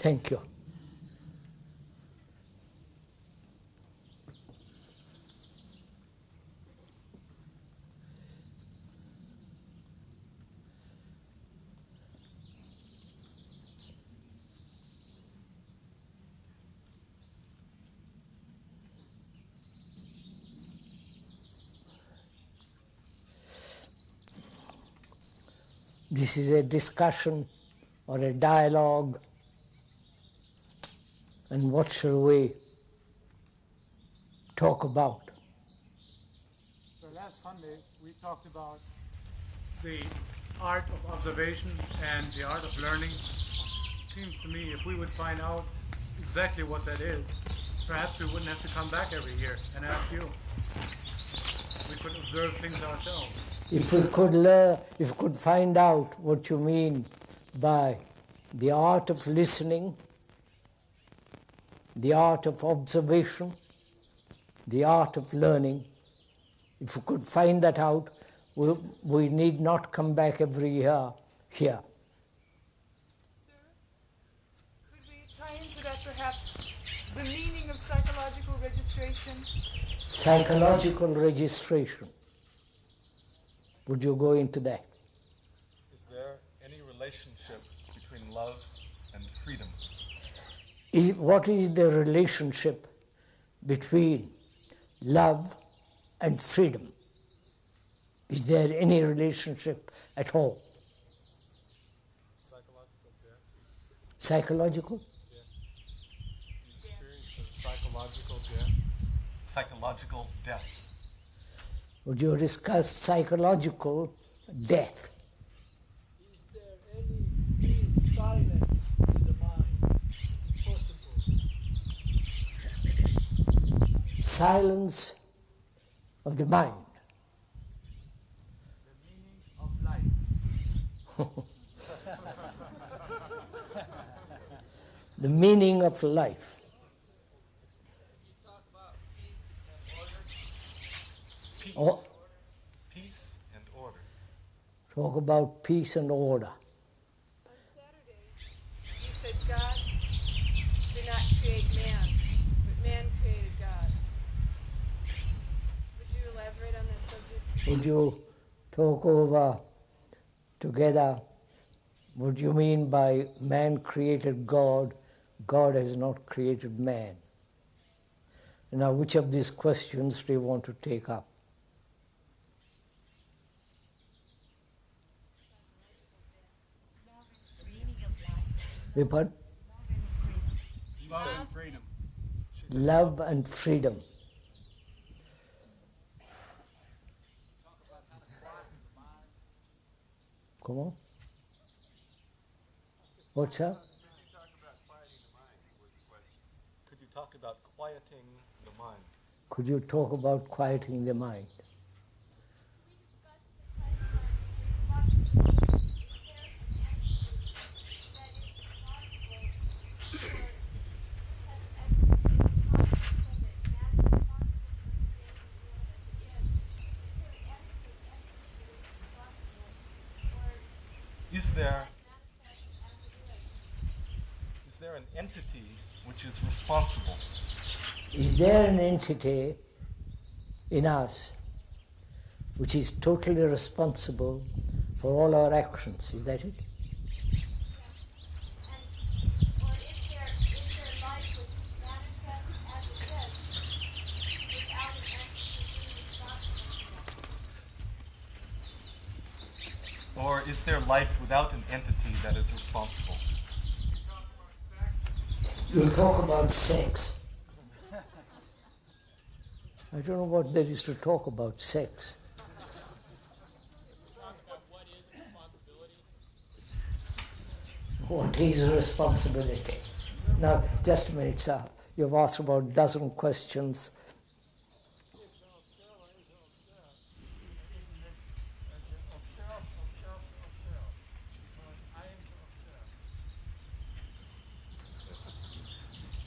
Thank you. This is a discussion or a dialogue, and what shall we talk about? So last Sunday we talked about the art of observation and the art of learning. It seems to me if we would find out exactly what that is, perhaps we wouldn't have to come back every year and ask you. We could observe things ourselves. If we could learn, if we could find out what you mean by the art of listening, the art of observation, the art of learning, if we could find that out, we need not come back every year here. Sir, could we tie into that perhaps the meaning of psychological registration? Psychological registration. Would you go into that? Is there any relationship between love and freedom? What is the relationship between love and freedom? Is there any relationship at all? Psychological death. Psychological? The experience of psychological death. Psychological death. Would you discuss psychological death? Is there any deep silence in the mind? Is it possible? Silence of the mind. The meaning of life. The meaning of life. Peace. Oh. Peace and order. Talk about peace and order. On Saturday, you said God did not create man, but man created God. Would you elaborate on that subject? Would you talk over together what you mean by man created God, God has not created man? Now, which of these questions do you want to take up? Repeat. Love and freedom. Love and freedom. Come on. What's that? Could you talk about quieting the mind? Could you talk about quieting the mind? Is there an entity which is responsible? Is there an entity in us which is totally responsible for all our actions? Is that it? Or is there life without an entity that is responsible? You talk about sex. I don't know what there is to talk about sex. What is responsibility? Now, just a minute, sir. You've asked about a dozen questions.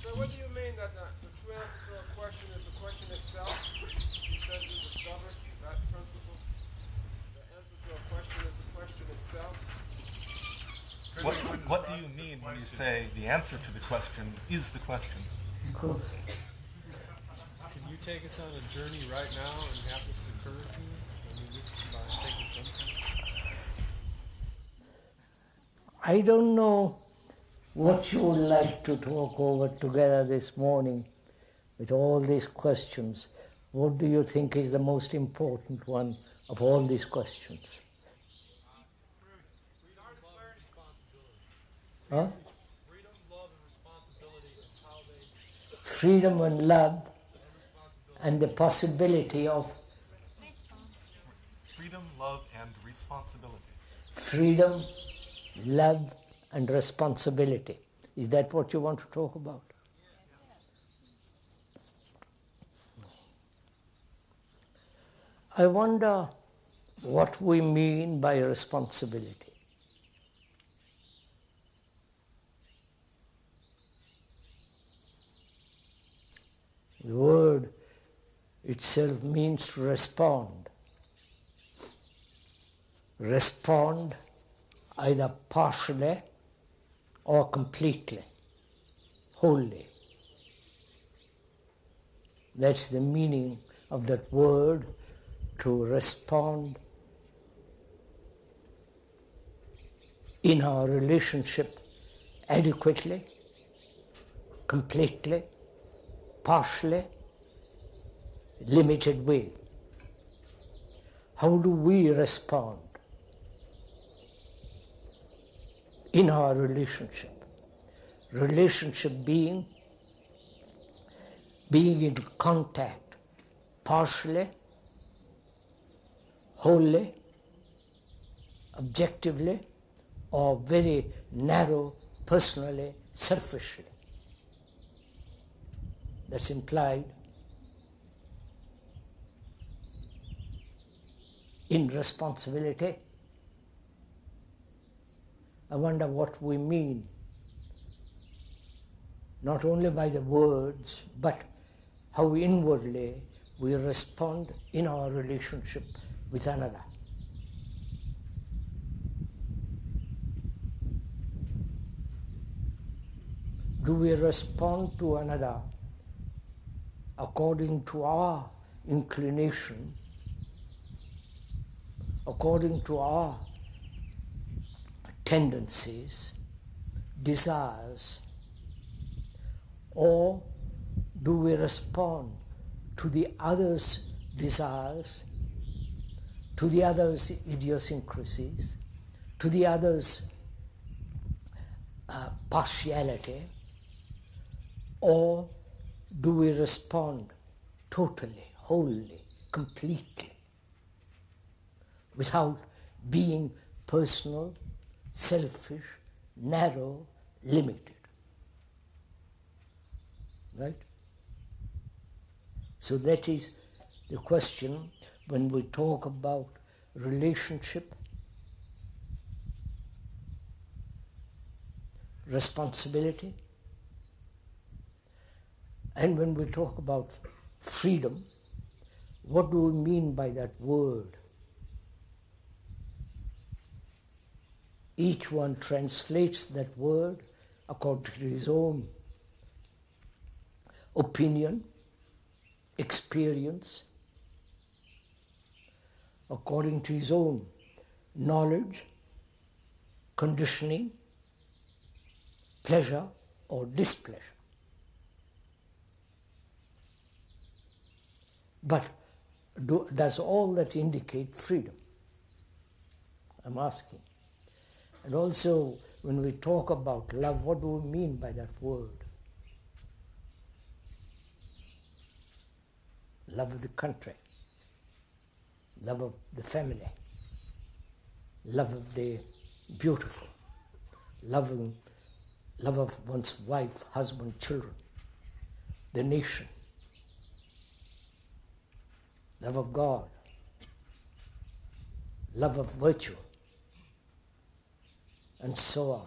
So what do you mean that the true answer to a question is the question itself? Because you discovered that principle? The answer to a question is the question itself? What do you mean when you you say the answer to the question is the question. Of course. Can you take us on a journey right now and have this occur to us? I mean, just by taking some time. I don't know what you would like to talk over together this morning with all these questions. What do you think is the most important one of all these questions? Huh? Freedom, love, and responsibility, and how they Freedom and love and the possibility of Freedom, love, and responsibility. freedom, love and responsibility. Is that what you want to talk about? I wonder what we mean by responsibility. The word itself means to respond. Respond either partially or completely, wholly. That's the meaning of that word, to respond in our relationship adequately, completely, partially, limited way. How do we respond in our relationship? Relationship being in contact partially, wholly, objectively, or very narrow, personally, selfishly. That's implied in responsibility. I wonder what we mean, not only by the words, but how inwardly we respond in our relationship with another. Do we respond to another according to our inclination, according to our tendencies, desires, or do we respond to the other's desires, to the other's idiosyncrasies, to the other's partiality, or do we respond totally, wholly, completely, without being personal, selfish, narrow, limited? Right? So that is the question when we talk about relationship, responsibility, and when we talk about freedom. What do we mean by that word? Each one translates that word according to his own opinion, experience, according to his own knowledge, conditioning, pleasure or displeasure. But does all that indicate freedom? I'm asking. And also, when we talk about love, what do we mean by that word? Love of the country, love of the family, love of the beautiful, love of one's wife, husband, children, the nation, love of God, love of virtue, and so on.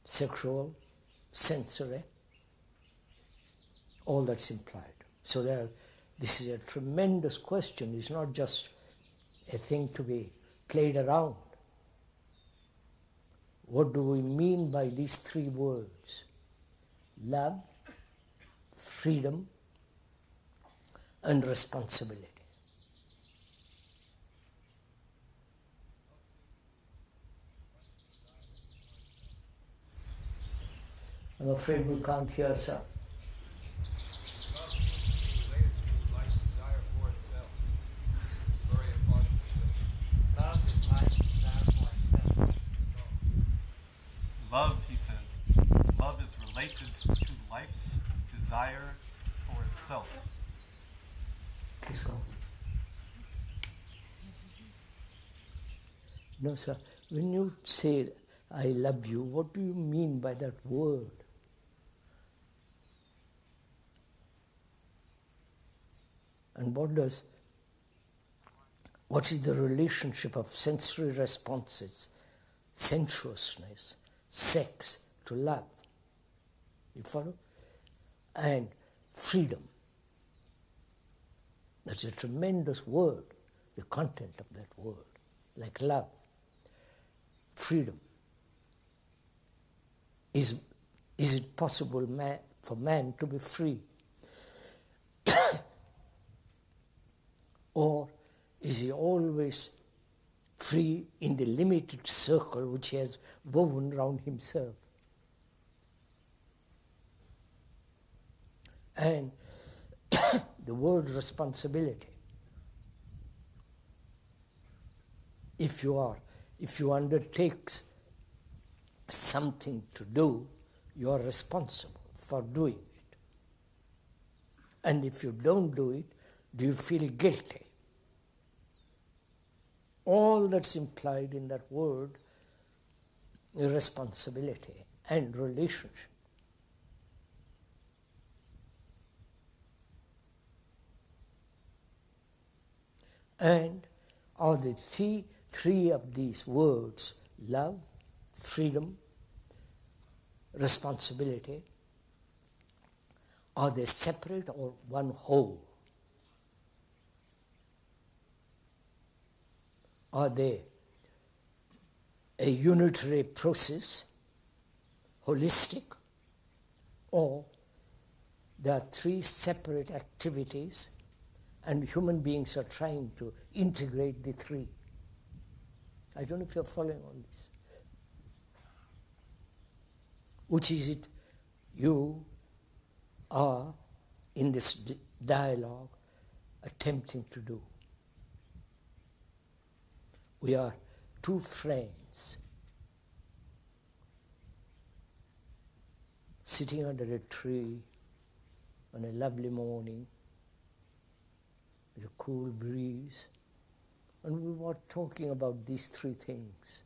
Sexual, sensory, all that's implied. So this is a tremendous question. It's not just a thing to be played around. what do we mean by these three words? Love, freedom, and responsibility. I'm afraid we can't hear, sir. Love, he says, love is related to life's desire for itself. Please go. No, sir. When you say, I love you, what do you mean by that word? And what is the relationship of sensory responses, sensuousness, sex to love? You follow? And freedom. That's a tremendous word, the content of that word, like love. Freedom. Is it possible for man to be free? Or is he always free in the limited circle which he has woven round himself? And the word responsibility. If you undertake something to do, you are responsible for doing it. And if you don't do it, do you feel guilty? All that's implied in that word is responsibility and relationship. And are the three of these words, love, freedom, responsibility, are they separate or one whole? Are they a unitary process, holistic, or there are three separate activities and human beings are trying to integrate the three? I don't know if you're following on this. Which is it you are in this dialogue attempting to do? We are two friends sitting under a tree on a lovely morning with a cool breeze, and we were talking about these three things.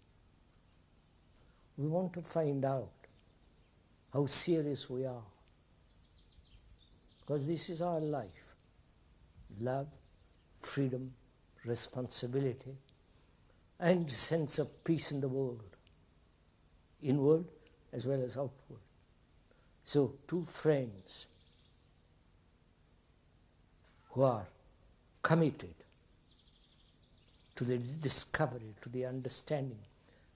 We want to find out how serious we are, because this is our life. Love, freedom, responsibility, and sense of peace in the world, inward as well as outward. So, two friends who are committed to the discovery, to the understanding,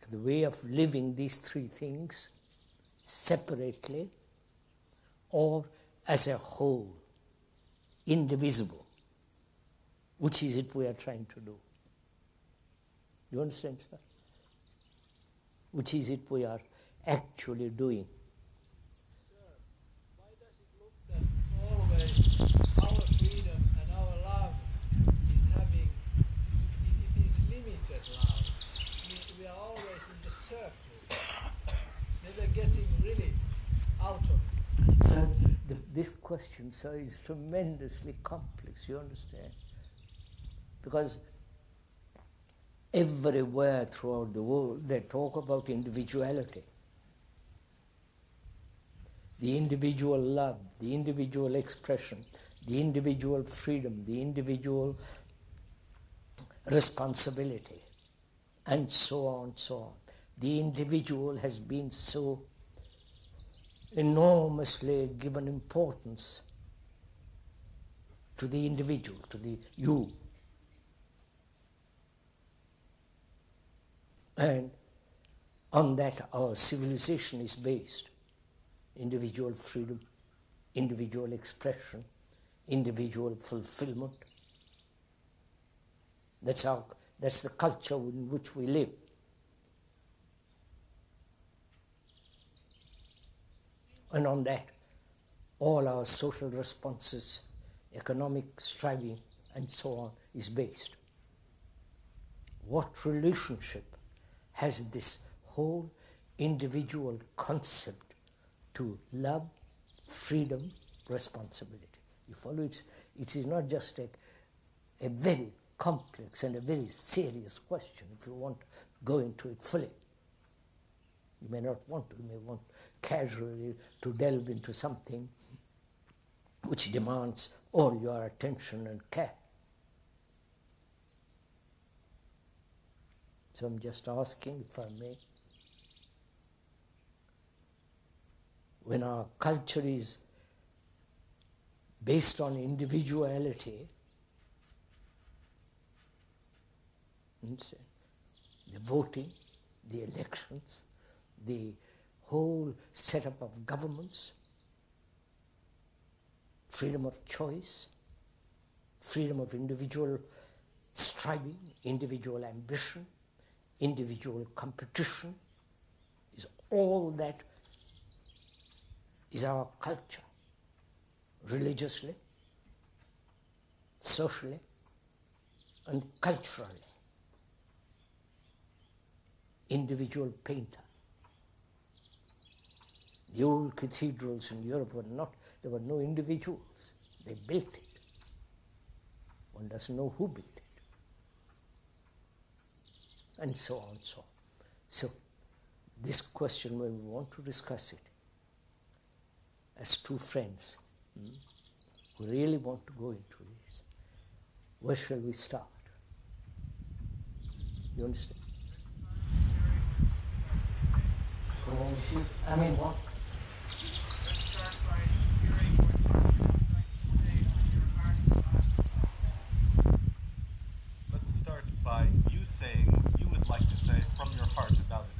to the way of living these three things separately or as a whole, indivisible. Which is it we are trying to do? You understand, sir? Which is it we are actually doing? Sir, why does it look that always our freedom and our love is limited love? We are always in the circle, never getting really out of it. Sir, this question, sir, is tremendously complex, you understand? Because everywhere throughout the world they talk about individuality. The individual love, the individual expression, the individual freedom, the individual responsibility, and so on, so on. The individual has been so enormously given importance to the individual, to the you. And On that our civilization is based. Individual freedom, individual expression, individual fulfillment. That's the culture in which we live. And on that, all our social responses, economic striving, and so on is based. What relationship has this whole individual concept to love, freedom, responsibility? You follow? It is not just a very complex and a very serious question if you want to go into it fully. You may not want to. You may want casually to delve into something which demands all your attention and care. So I'm just asking, if I may, when our culture is based on individuality, the voting, the elections, the whole setup of governments, freedom of choice, freedom of individual striving, individual ambition, individual competition, is all that is our culture, religiously, socially, and culturally. Individual painter. The old cathedrals in Europe there were no individuals. They built it. One doesn't know who built it. And so on, so on. So, this question, when we want to discuss it, as two friends who really want to go into this, where shall we start? You understand? I mean, what? Let's start by hearing what you would like to say on your heart. Let's start by you saying what you would like to say from your heart about it.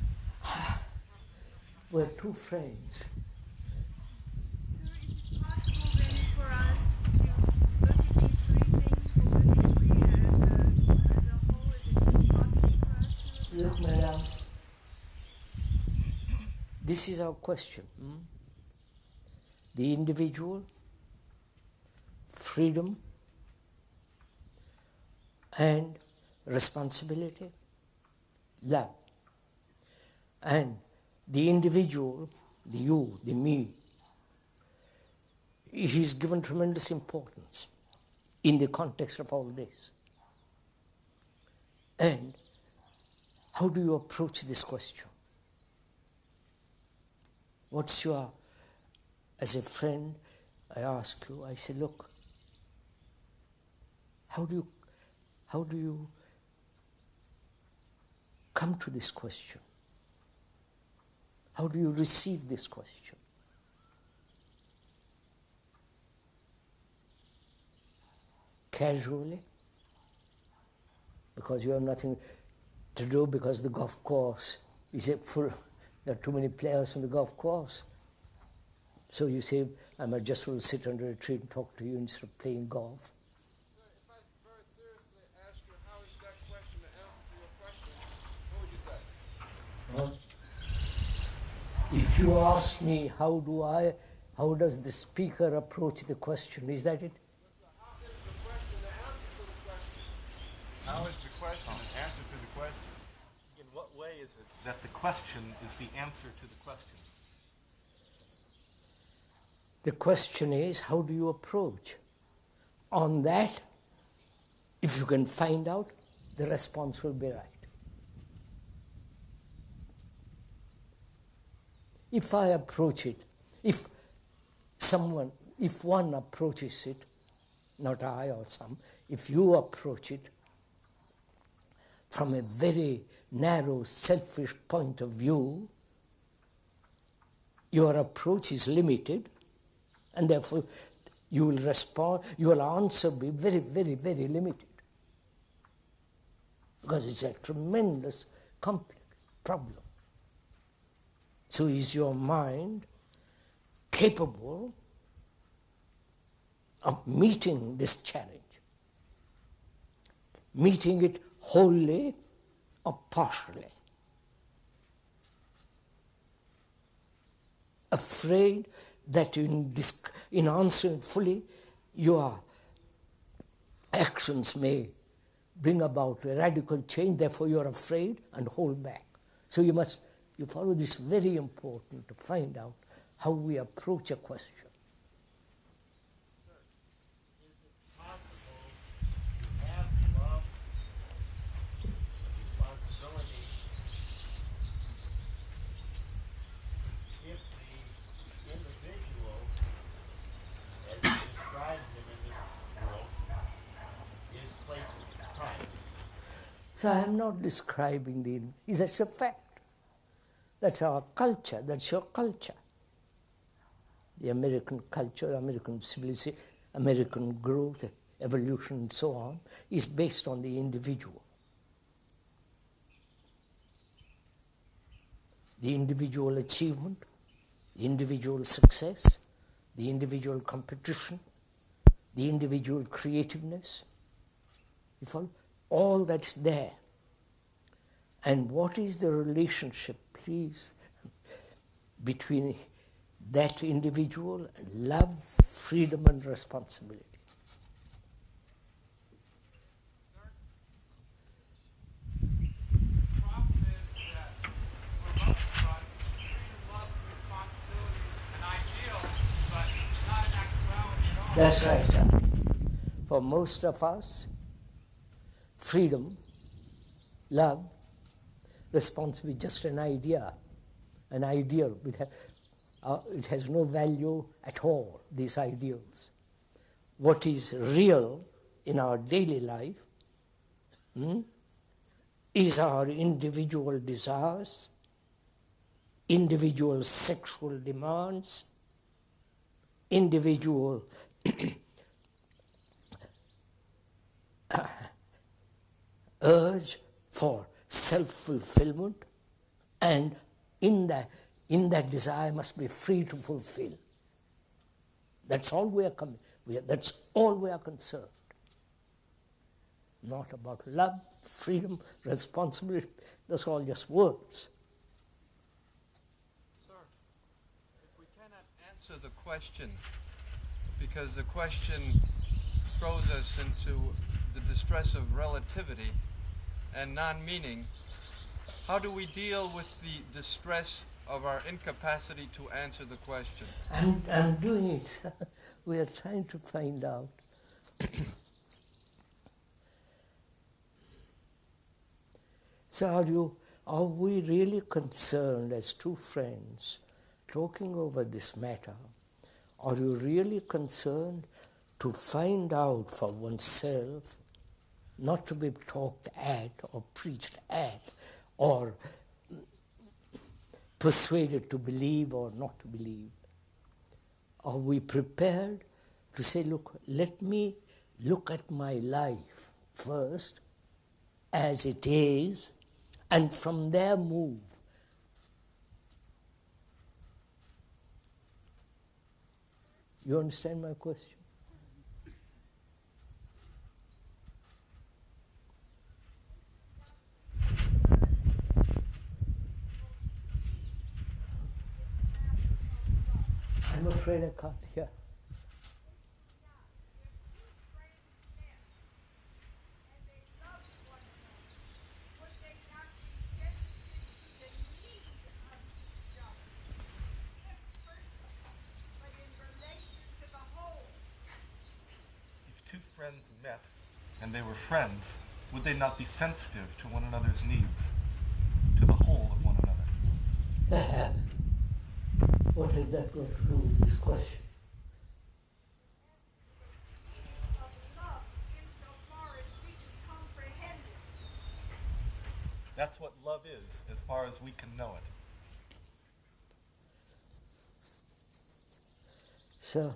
We're two friends. Is it possible then for us to look at these three things holistically as a whole? Is it possible for us to Look, madam, this is our question. The individual, freedom, and responsibility, love. And the individual, the you, the me, is given tremendous importance in the context of all this. And how do you approach this question? What's your, as a friend, I ask you, I say, look, how do you come to this question? How do you receive this question? Casually? Because you have nothing to do, because the golf course is full. There are too many players on the golf course. So you say, I might just will sit under a tree and talk to you instead of playing golf. Sir, if I very seriously ask you how is that question the answer to your question, what would you say? Well, if you ask me how does the speaker approach the question, is that it? How is the question the answer to the question? How is the question an answer to the question? In what way is it that the question is the answer to the question? The question is, how do you approach? On that, if you can find out, the response will be right. If I approach it, if one approaches it, not I or some, if you approach it from a very narrow, selfish point of view, your approach is limited, and therefore you will respond, your answer will be very, very, very limited. Because it's a tremendous, complex problem. So is your mind capable of meeting this challenge? Meeting it wholly or partially? Afraid that in answering fully, your actions may bring about a radical change, therefore you are afraid and hold back. So you follow this, very important to find out how we approach a question. Sir, is it possible to have love, responsibility, if the individual, as described in this world, is placed private? So I am not describing that's a fact. That's our culture, that's your culture. The American culture, American civilization, American growth, evolution and so on, is based on the individual. The individual achievement, the individual success, the individual competition, the individual creativeness. You follow? All that's there. And what is the relationship, please, between that individual and love, freedom and responsibility? The problem is that for most of us, freedom, love, and responsibility is an ideal, but not an actuality at all. That's right, sir. For most of us, freedom, love, responsibility, just an idea, an ideal. It has no value at all, these ideals. What is real in our daily life is our individual desires, individual sexual demands, individual urge for self-fulfillment, and in that desire must be free to fulfill. That's all we are that's all we are concerned. Not about love, freedom, responsibility. That's all just words. Sir, if we cannot answer the question, because the question throws us into the distress of relativity and non-meaning, how do we deal with the distress of our incapacity to answer the question? I'm doing it. We are trying to find out. So are we really concerned as two friends talking over this matter? Are you really concerned to find out for oneself, not to be talked at or preached at or persuaded to believe or not to believe? Are we prepared to say, look, let me look at my life first as it is, and from there move? You understand my question? I'm afraid I can't hear. If two friends met and they were friends, would they not be sensitive to one another's needs, to the whole of one another? What has that got to do with this question? That's what love is, as far as we can know it. So,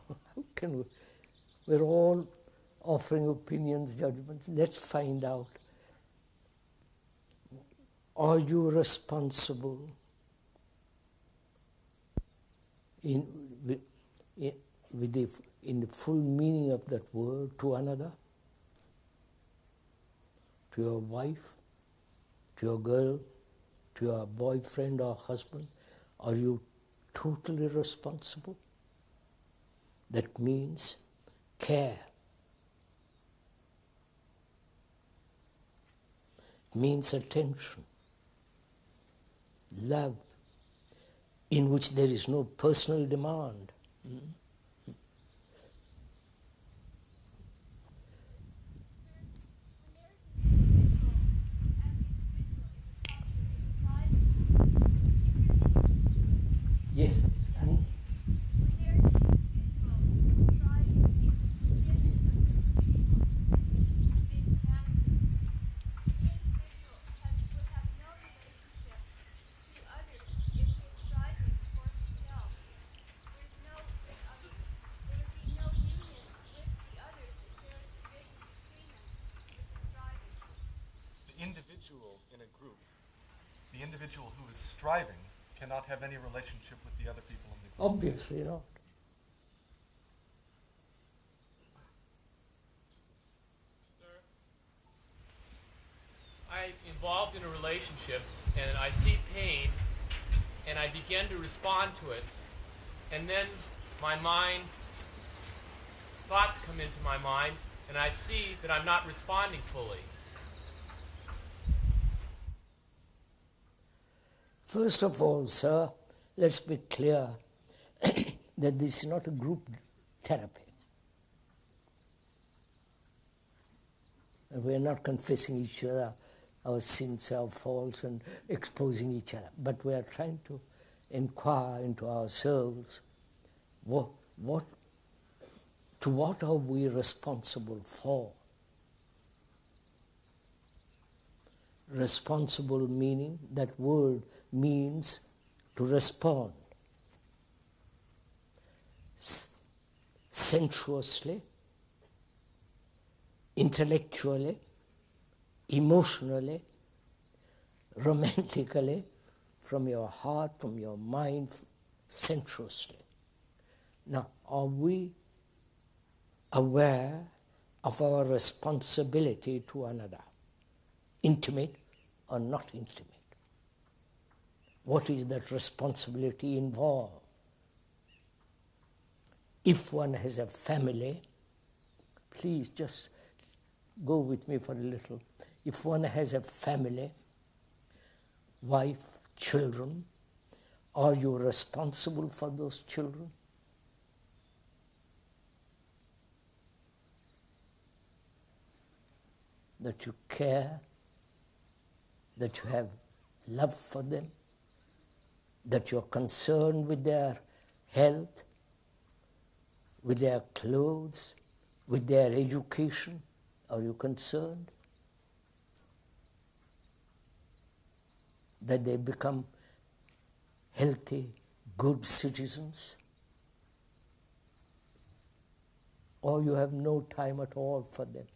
how can we? We're all offering opinions, judgments. Let's find out. Are you responsible in the full meaning of that word to another, to your wife, to your girl, to your boyfriend or husband? Are you totally responsible? That means care. Means attention, love, in which there is no personal demand. Yes, honey? Individual in a group, the individual who is striving cannot have any relationship with the other people in the group. Obviously not. Sir, I'm involved in a relationship and I see pain and I begin to respond to it, and then my mind, thoughts come into my mind and I see that I'm not responding fully. First of all, sir, let's be clear that this is not a group therapy. And we are not confessing each other our sins, our faults, and exposing each other. But we are trying to inquire into ourselves, to what are we responsible for? Responsible meaning, that word means to respond sensuously, intellectually, emotionally, romantically, from your heart, from your mind, sensuously. Now, are we aware of our responsibility to another? Intimate or not intimate? What is that responsibility involved? If one has a family, please just go with me for a little. If one has a family, wife, children, are you responsible for those children? That you care, that you have love for them, that you're concerned with their health, with their clothes, with their education. Are you concerned that they become healthy, good citizens? Or you have no time at all for them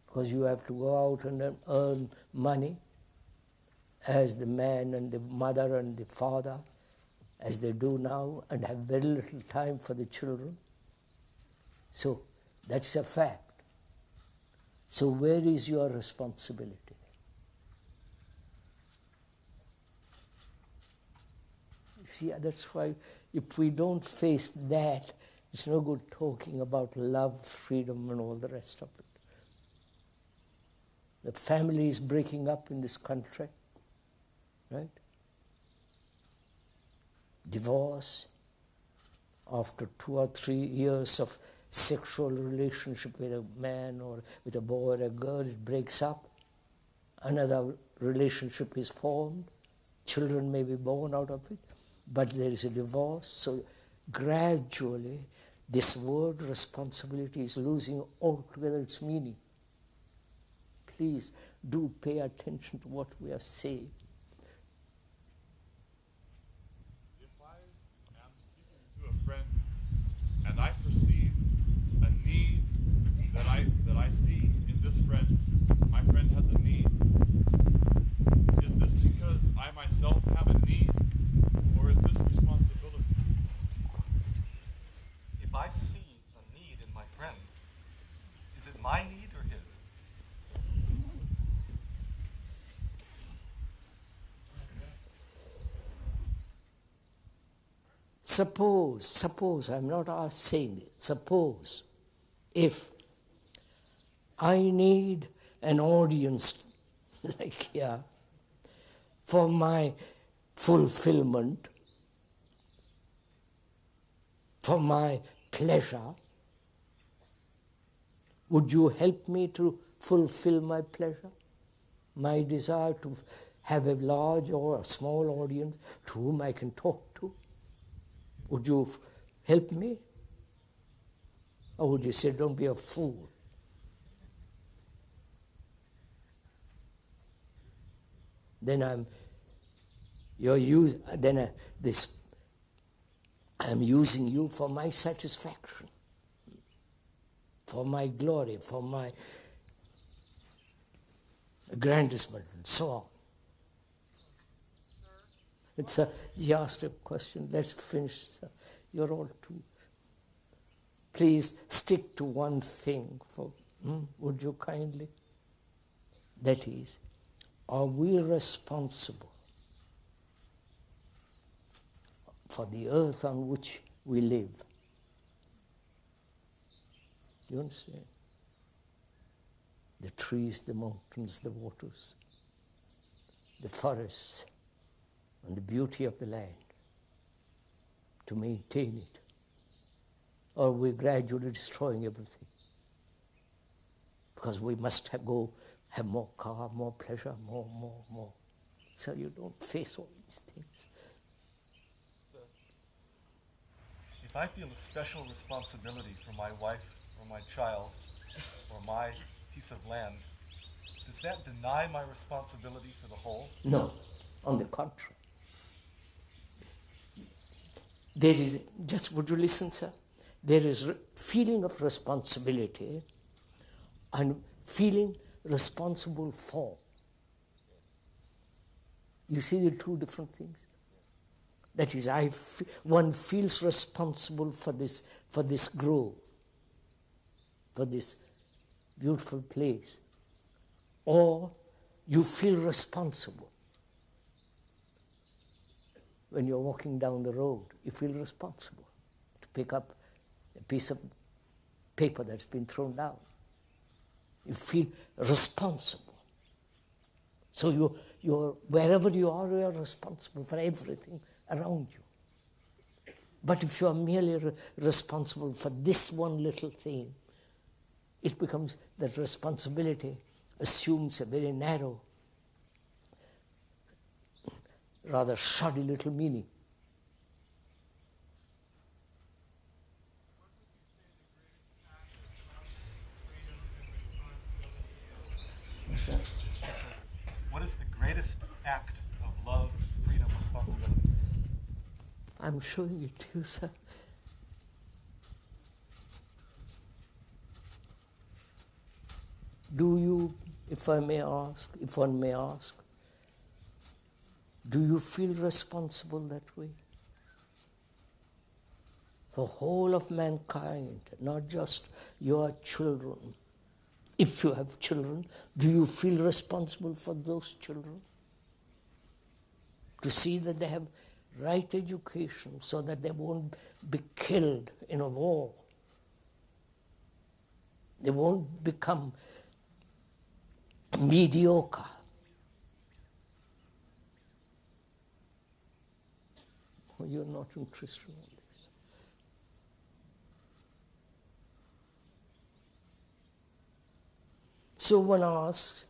because you have to go out and earn money as the man and the mother and the father, as they do now, and have very little time for the children. So that's a fact. So where is your responsibility? You see, that's why if we don't face that, it's no good talking about love, freedom, and all the rest of it. The family is breaking up in this country, right? Divorce after 2 or 3 years of sexual relationship with a man or with a boy or a girl, it breaks up. Another relationship is formed. Children may be born out of it, but there is a divorce. So gradually, this word responsibility is losing altogether its meaning. Please do pay attention to what we are saying. If I am speaking to a friend and I perceive a need that I see in this friend, my friend has a need, is this because I myself have a need, or is this responsibility? suppose, I'm not saying it, suppose if I need an audience like here for my fulfillment, for my pleasure, would you help me to fulfill my pleasure, my desire to have a large or a small audience to whom I can talk to? Would you help me? Or would you say, don't be a fool? Then I'm using you for my satisfaction, for my glory, for my aggrandizement, and so on. You asked a question. Let's finish. Sir. You're all too. Please stick to one thing. Would you kindly? That is, are we responsible for the earth on which we live? You understand? The trees, the mountains, the waters, the forests, and the beauty of the land, to maintain it. Or we're gradually destroying everything. Because we must have more car, more pleasure, more. So you don't face all these things. If I feel a special responsibility for my wife or my child or my piece of land, does that deny my responsibility for the whole? No, on the contrary. There is, would you listen, sir? There is feeling of responsibility and feeling responsible for. You see the two different things? That is, one feels responsible for this grove, for this beautiful place, or you feel responsible. When you're walking down the road, you feel responsible to pick up a piece of paper that's been thrown down. You feel responsible. So you're wherever you are responsible for everything around you. But if you are merely responsible for this one little thing, it becomes that responsibility assumes a very narrow, rather shoddy little meaning. What is the greatest act of love, freedom, responsibility? I'm showing it to you, sir. Do you, if one may ask, do you feel responsible that way? The whole of mankind, not just your children. If you have children, do you feel responsible for those children? To see that they have right education so that they won't be killed in a war. They won't become mediocre. You're not interested in all this. So one asks,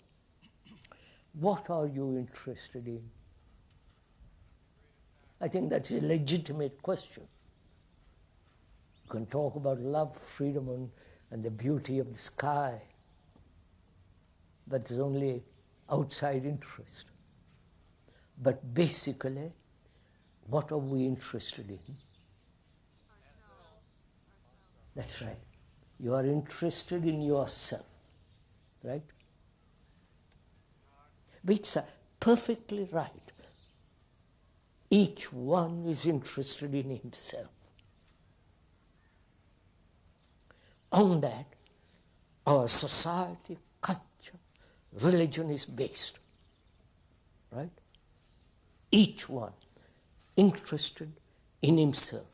what are you interested in? I think that's a legitimate question. You can talk about love, freedom, and the beauty of the sky, but there's only outside interest. But basically, what are we interested in? That's right. You are interested in yourself, right? Which are perfectly right. Each one is interested in himself. On that, our society, culture, religion is based, right? Each one interested in himself.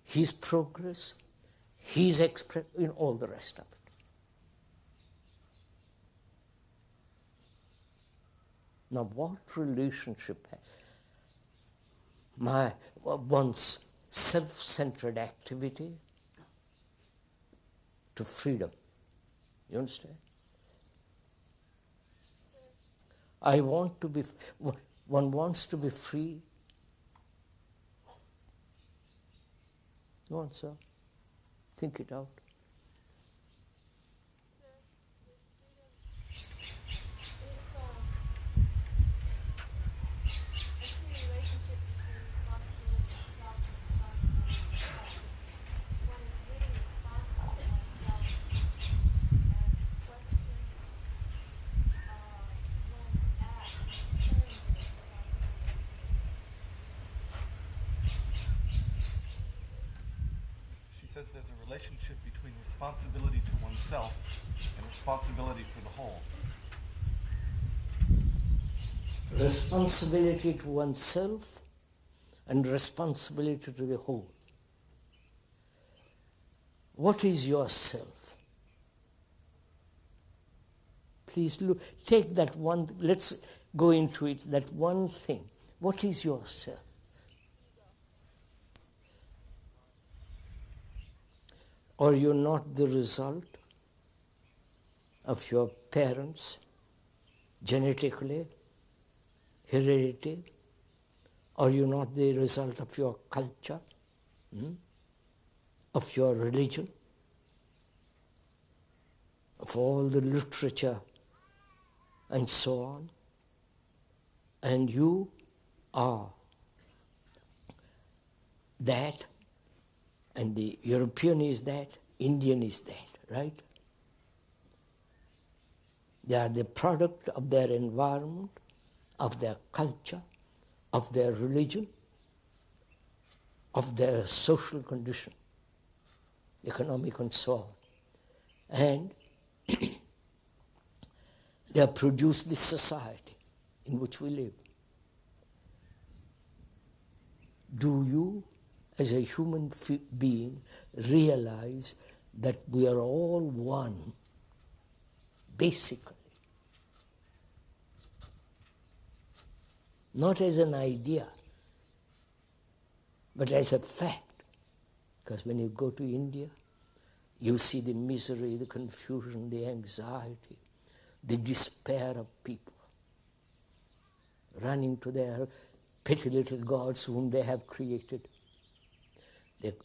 his progress, his in all the rest of it. Now, what relationship has one's self-centered activity to freedom? You understand? One wants to be free. Go on, sir. Think it out. Says there's a relationship between responsibility to oneself and responsibility for the whole. Responsibility to oneself and responsibility to the whole. What is yourself? Please look, take that one, let's go into it, that one thing. What is yourself? Or you're not the result of your parents, genetically, heredity, or you're not the result of your culture, of your religion, of all the literature and so on. And you are that. And the European is that, Indian is that, right? They are the product of their environment, of their culture, of their religion, of their social condition, economic and so on. And they have produced this society in which we live. Do you, as a human being, realize that we are all one, basically? Not as an idea, but as a fact. Because when you go to India, you see the misery, the confusion, the anxiety, the despair of people running to their petty little gods whom they have created.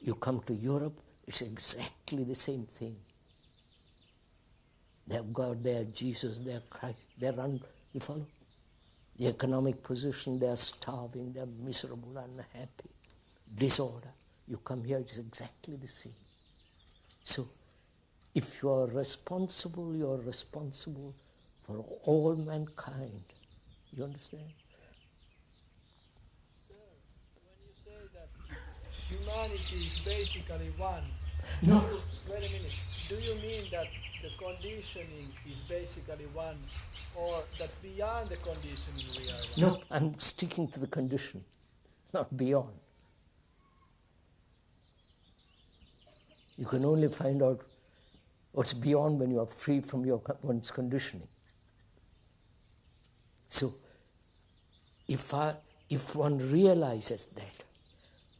You come to Europe, it's exactly the same thing. They have got their Jesus, their Christ, you follow? The economic position, they are starving, they are miserable, unhappy, disorder. You come here, it's exactly the same. So, if you are responsible for all mankind. You understand? Sir, when you say that humanity is basically one, No. wait a minute, do you mean that the conditioning is basically one, or that beyond the conditioning we are one? No, I'm sticking to the condition, not beyond. You can only find out what's beyond when you are free from one's conditioning. So, if one realizes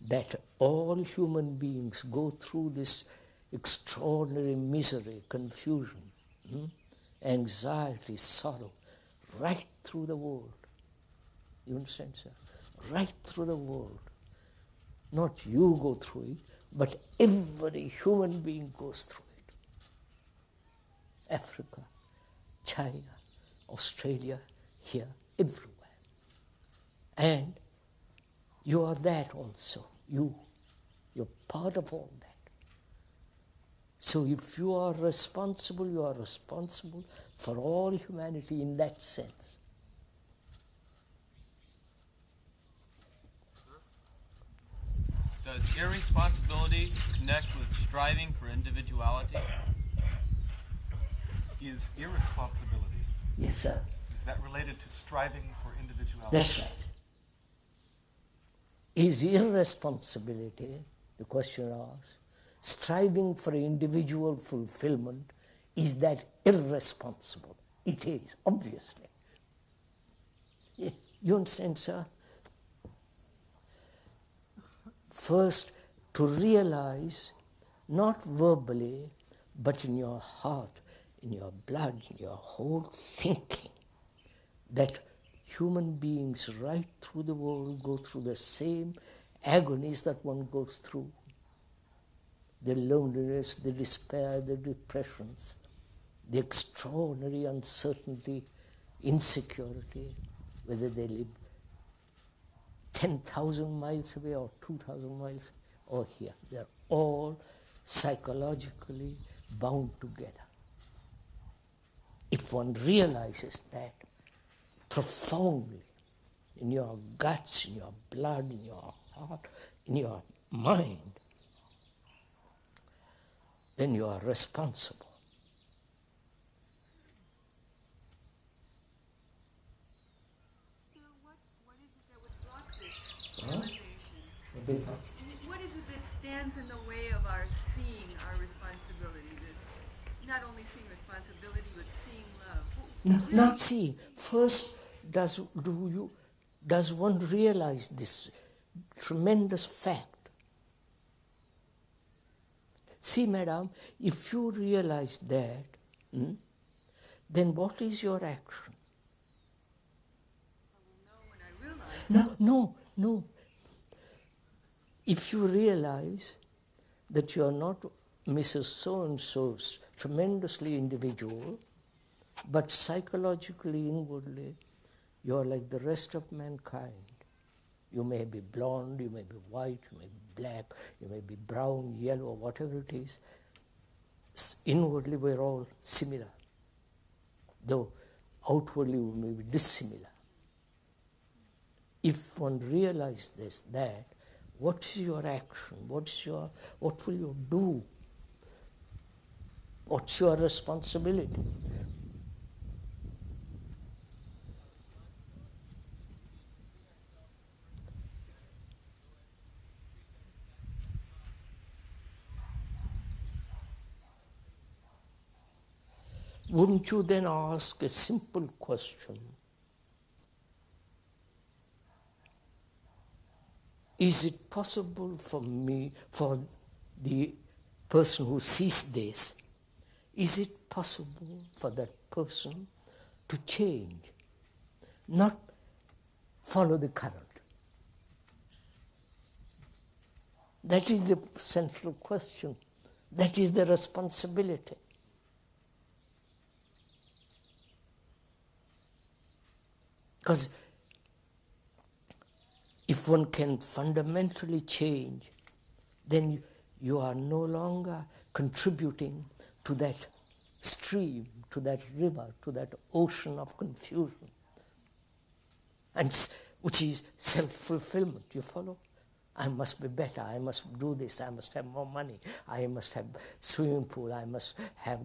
that all human beings go through this extraordinary misery, confusion, anxiety, sorrow, right through the world. You understand, sir? Right through the world. Not you go through it, but every human being goes through it. Africa, China, Australia, here, everywhere. And you are that also. You're part of all that. So if you are responsible for all humanity in that sense. Does irresponsibility connect with striving for individuality? Is irresponsibility, Yes, sir. is that related to striving for individuality? That's right. Is irresponsibility, the question asks, striving for individual fulfillment, is that irresponsible? It is, obviously. You understand, sir? First, to realize, not verbally, but in your heart, in your blood, in your whole thinking, that human beings right through the world go through the same agonies that one goes through. The loneliness, the despair, the depressions, the extraordinary uncertainty, insecurity, whether they live 10,000 miles away or 2,000 miles or here. They're all psychologically bound together. If one realizes that profoundly in your guts, in your blood, in your heart, in your mind, then you are responsible. So what is it that would block this realization? What is it that stands in the way of our seeing our responsibility? Not only seeing responsibility, but seeing love. Not seeing. First, does one realize this tremendous fact? See, madam, if you realize that, then what is your action? I will know when I realize. No. If you realize that you are not Mrs. So-and-so's tremendously individual, but psychologically, inwardly, you are like the rest of mankind. You may be blonde, you may be white, you may be black, you may be brown, yellow, whatever it is. Inwardly, we're all similar, though outwardly we may be dissimilar. If one realizes that, what is your action? What will you do? What's your responsibility? Wouldn't you then ask a simple question? Is it possible for the person who sees this, is it possible for that person to change, not follow the current? That is the central question. That is the responsibility. Because if one can fundamentally change, then you are no longer contributing to that stream, to that river, to that ocean of confusion, and which is self-fulfillment. You follow? I must be better, I must do this, I must have more money, I must have swimming pool, I must have,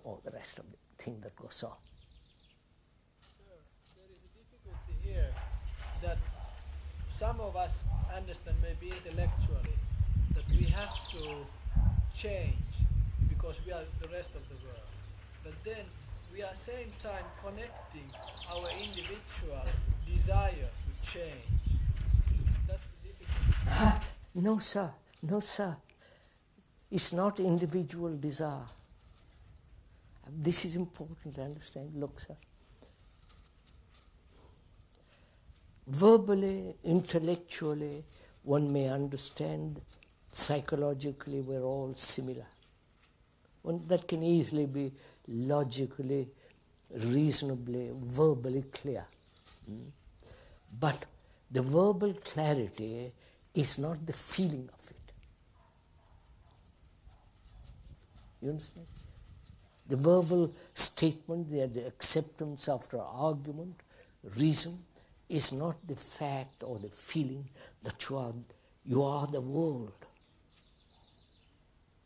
all the rest of the thing that goes on. There is a difficulty here that some of us understand maybe intellectually that we have to change because we are the rest of the world. But then we are at the same time connecting our individual desire to change. That's the difficulty. No, sir. It's not individual desire. This is important to understand. Look, sir. Verbally, intellectually, one may understand. Psychologically, we're all similar. That can easily be logically, reasonably, verbally clear. But the verbal clarity is not the feeling of it. You understand? The verbal statement, the acceptance after argument, reason, is not the fact or the feeling that you are the world.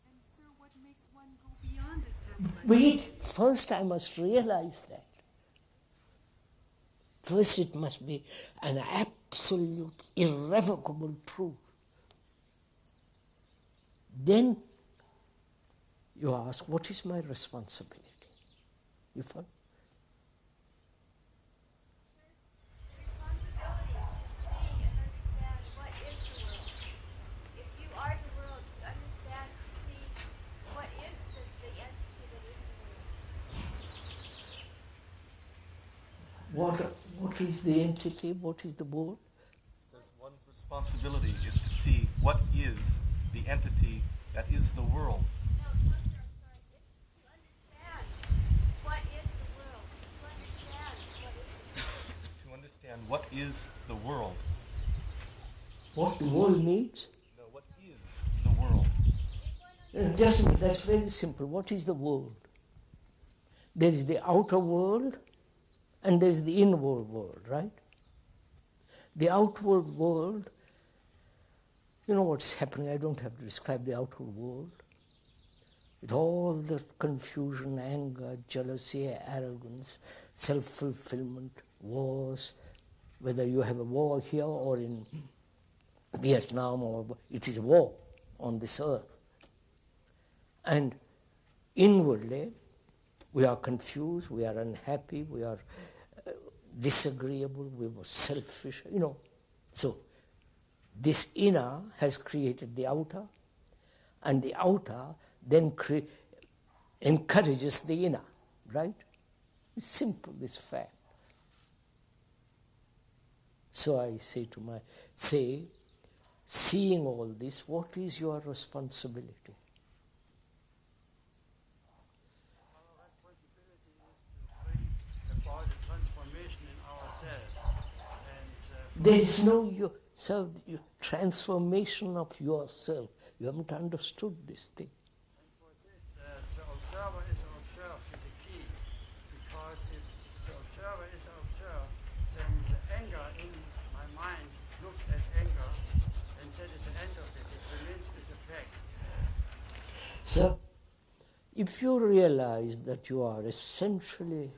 And sir, what makes one go beyond this verbal? Wait, first I must realize that. First it must be an absolute, irrevocable truth. Then you ask, what is my responsibility? You follow? What is the entity? What is the world? It says one's responsibility is to see what is the entity that is the world. No, sorry. It's to understand what is the world. To understand what is the world. What the world needs? No, what is the world? That's very simple. What is the world? There is the outer world and there is the inward world, right? The outward world, you know what's happening. I don't have to describe the outward world. With all the confusion, anger, jealousy, arrogance, self-fulfillment, wars, whether you have a war here or in Vietnam, or it is a war on this earth. And inwardly, we are confused, we are unhappy, we are disagreeable, we were selfish, you know. So, this inner has created the outer, and the outer then encourages the inner, right? It's simple, this fact. So I say, seeing all this, what is your responsibility? There is no transformation of yourself. You haven't understood this thing. And for this, the observer is observed is a key, because if the observer is observed, then the anger in my mind looks at anger, and that is the end of it. It remains with the fact. So, if you realize that you are essentially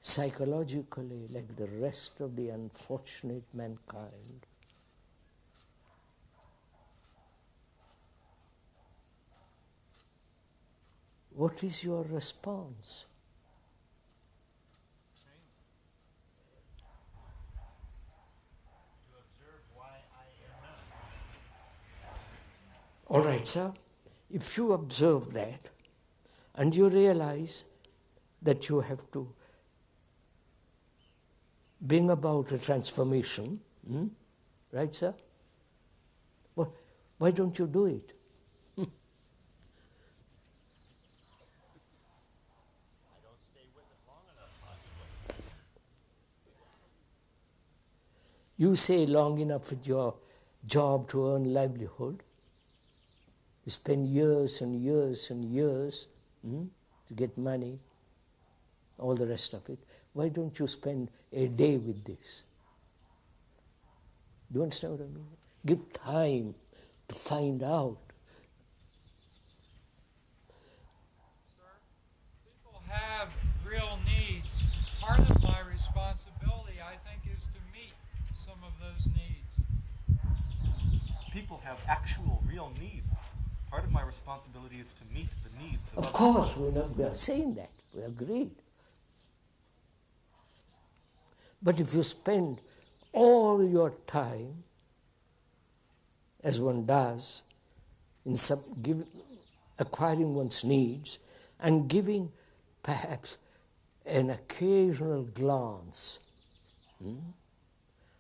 psychologically like the rest of the unfortunate mankind, what is your response? To observe why I am not. All right, sir. If you observe that and you realize that you have to bring about a transformation, right, sir? Well, why don't you do it? I don't stay with it long enough, possibly. You say long enough with your job to earn livelihood. You spend years and years and years to get money, all the rest of it. Why don't you spend a day with this? Do you understand what I mean? Give time to find out. Sir, people have real needs. Part of my responsibility, I think, is to meet some of those needs. People have actual, real needs. Part of my responsibility is to meet the needs of Of others. course, we are saying that. We agreed. But if you spend all your time, as one does, in acquiring one's needs and giving perhaps an occasional glance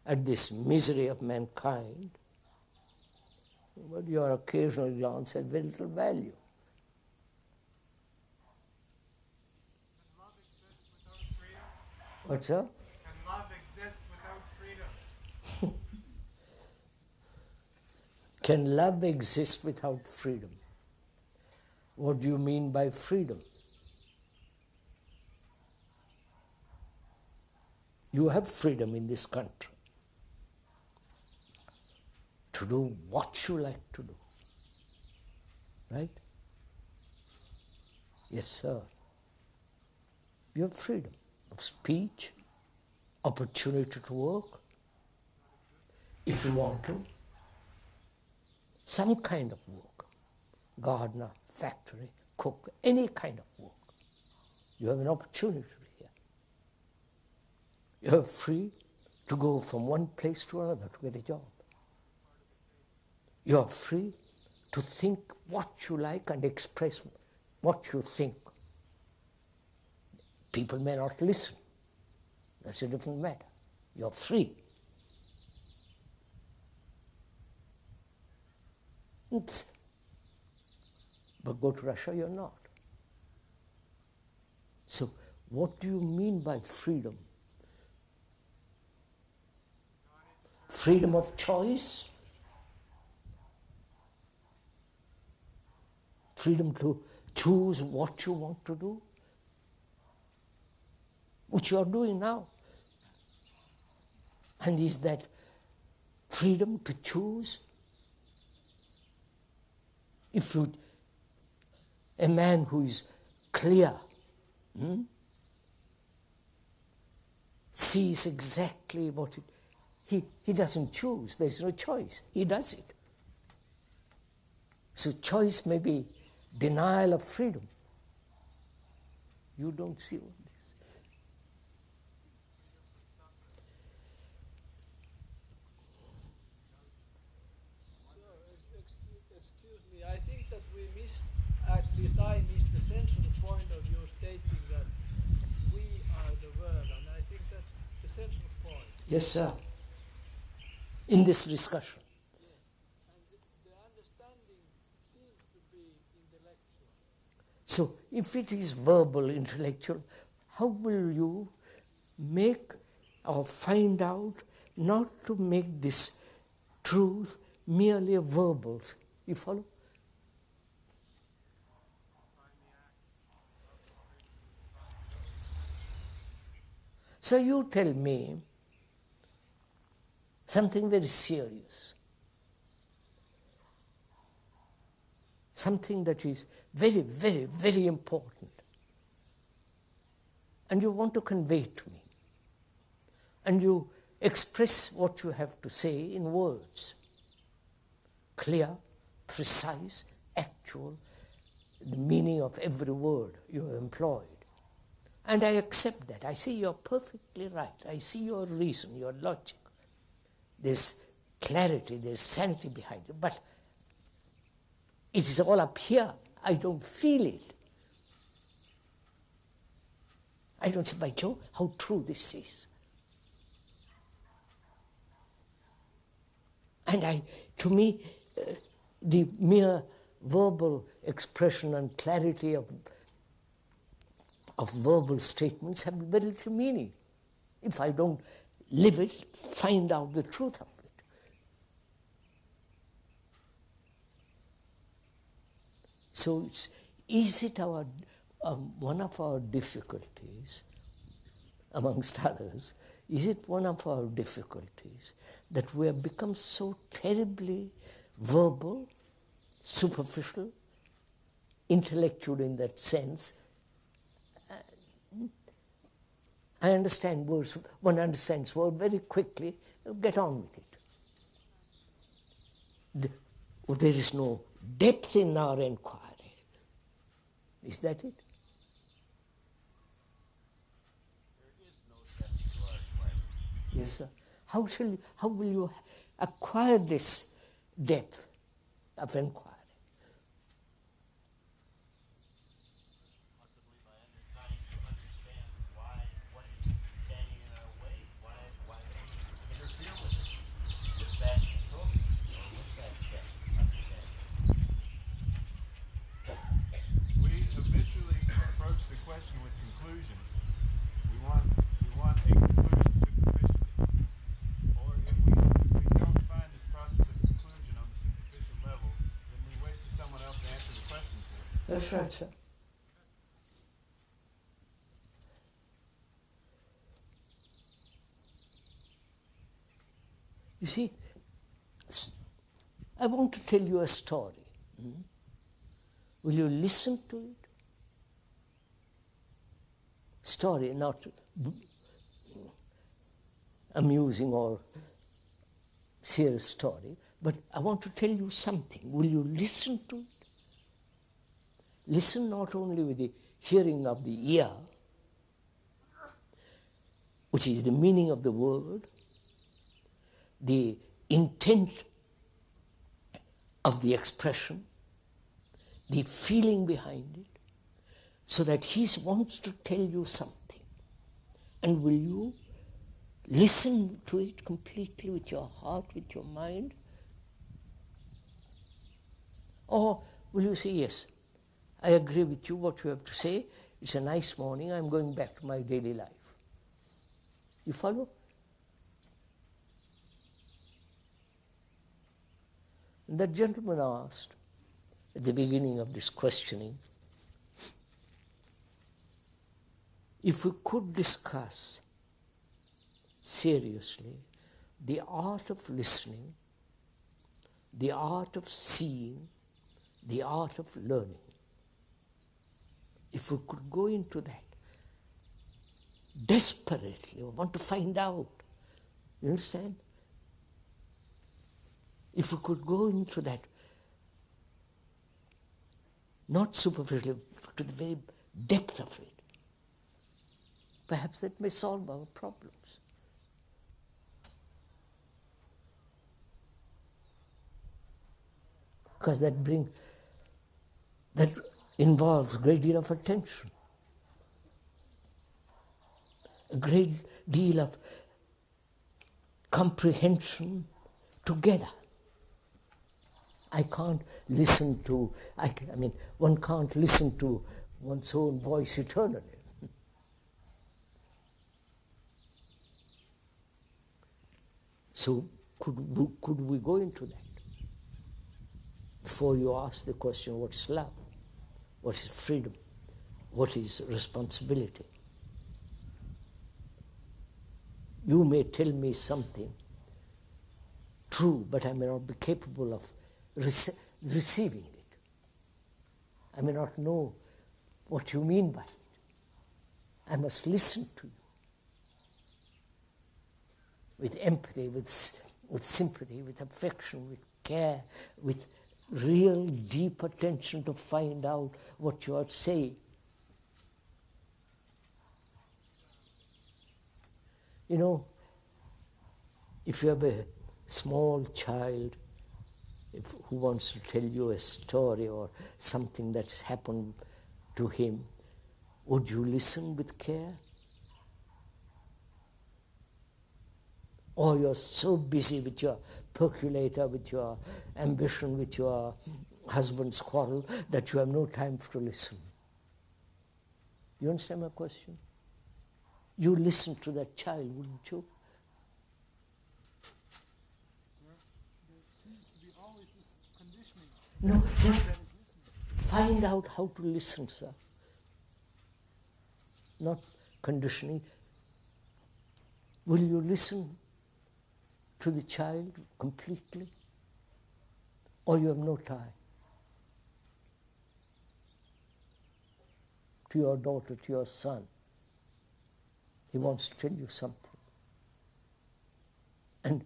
at this misery of mankind, but your occasional glance has very little value. Can love exist without freedom? What's that? Can love exist without freedom? Can love exist without freedom? What do you mean by freedom? You have freedom in this country to do what you like to do. Right? Yes, sir. You have freedom of speech, opportunity to work, if you want to, some kind of work. gardener, factory, cook, any kind of work. You have an opportunity here. You are free to go from one place to another to get a job. You are free to think what you like and express what you think. People may not listen. That's a different matter. You're free. But go to Russia, you're not. So, what do you mean by freedom? Freedom of choice? Freedom to choose what you want to do? Which you are doing now. And is that freedom to choose? If you, a man who is clear, sees exactly what he doesn't choose, there's no choice, he does it. So choice may be denial of freedom. You don't see all this. Excuse me, I think that we missed, at least I missed the central point of your stating that we are the world, and I think that's the central point. Yes, sir. In this discussion. Yes, and the understanding seems to be intellectual. So, if it is verbal, intellectual, how will you make or find out not to make this truth merely a verbal? You follow? So you tell me something very serious, something that is very, very, very important, and you want to convey it to me, and you express what you have to say in words, clear, precise, actual, the meaning of every word you have employed. And I accept that. I see you're perfectly right. I see your reason, your logic. There's clarity, there's sanity behind it. But it is all up here. I don't feel it. I don't say, by Jove, how true this is. And to me, the mere verbal expression and clarity of verbal statements have very little meaning if I don't live it, find out the truth of it. So is it one of our difficulties, amongst others, is it one of our difficulties that we have become so terribly verbal, superficial, intellectual in that sense? I understand words, one understands words very quickly, get on with it. There is no depth in our inquiry. Is that it? There is no depth to our inquiry. Yes, sir. How will you acquire this depth of inquiry? That's right, sir. You see, I want to tell you a story. Will you listen to it? Story, not amusing or serious story, but I want to tell you something. Will you listen to it? listen not only with the hearing of the ear, which is the meaning of the word, the intent of the expression, the feeling behind it, so that he wants to tell you something. And will you listen to it completely with your heart, with your mind? Or will you say, yes, I agree with you, what you have to say, it's a nice morning, I'm going back to my daily life. You follow? And that gentleman asked, at the beginning of this questioning, if we could discuss seriously the art of listening, the art of seeing, the art of learning. If we could go into that desperately, we want to find out, you understand? If we could go into that, not superficially, to the very depth of it, perhaps that may solve our problems. Because that involves a great deal of attention, a great deal of comprehension together. I can't listen to, one can't listen to one's own voice eternally. So could we go into that? Before you ask the question, what is love? What is freedom? What is responsibility? You may tell me something true, but I may not be capable of receiving it. I may not know what you mean by it. I must listen to you with empathy, with sympathy, with affection, with care, with real deep attention to find out what you are saying. You know, if you have a small child who wants to tell you a story or something that's happened to him, would you listen with care? Or you're so busy with your percolator, with your ambition, with your husband's quarrel, that you have no time to listen. You understand my question? You listen to that child, wouldn't you? Sir, there seems to be always this conditioning. No, just find out how to listen, sir. Not conditioning. Will you listen to the child completely? Or you have no time? To your daughter, to your son. He wants to tell you something. And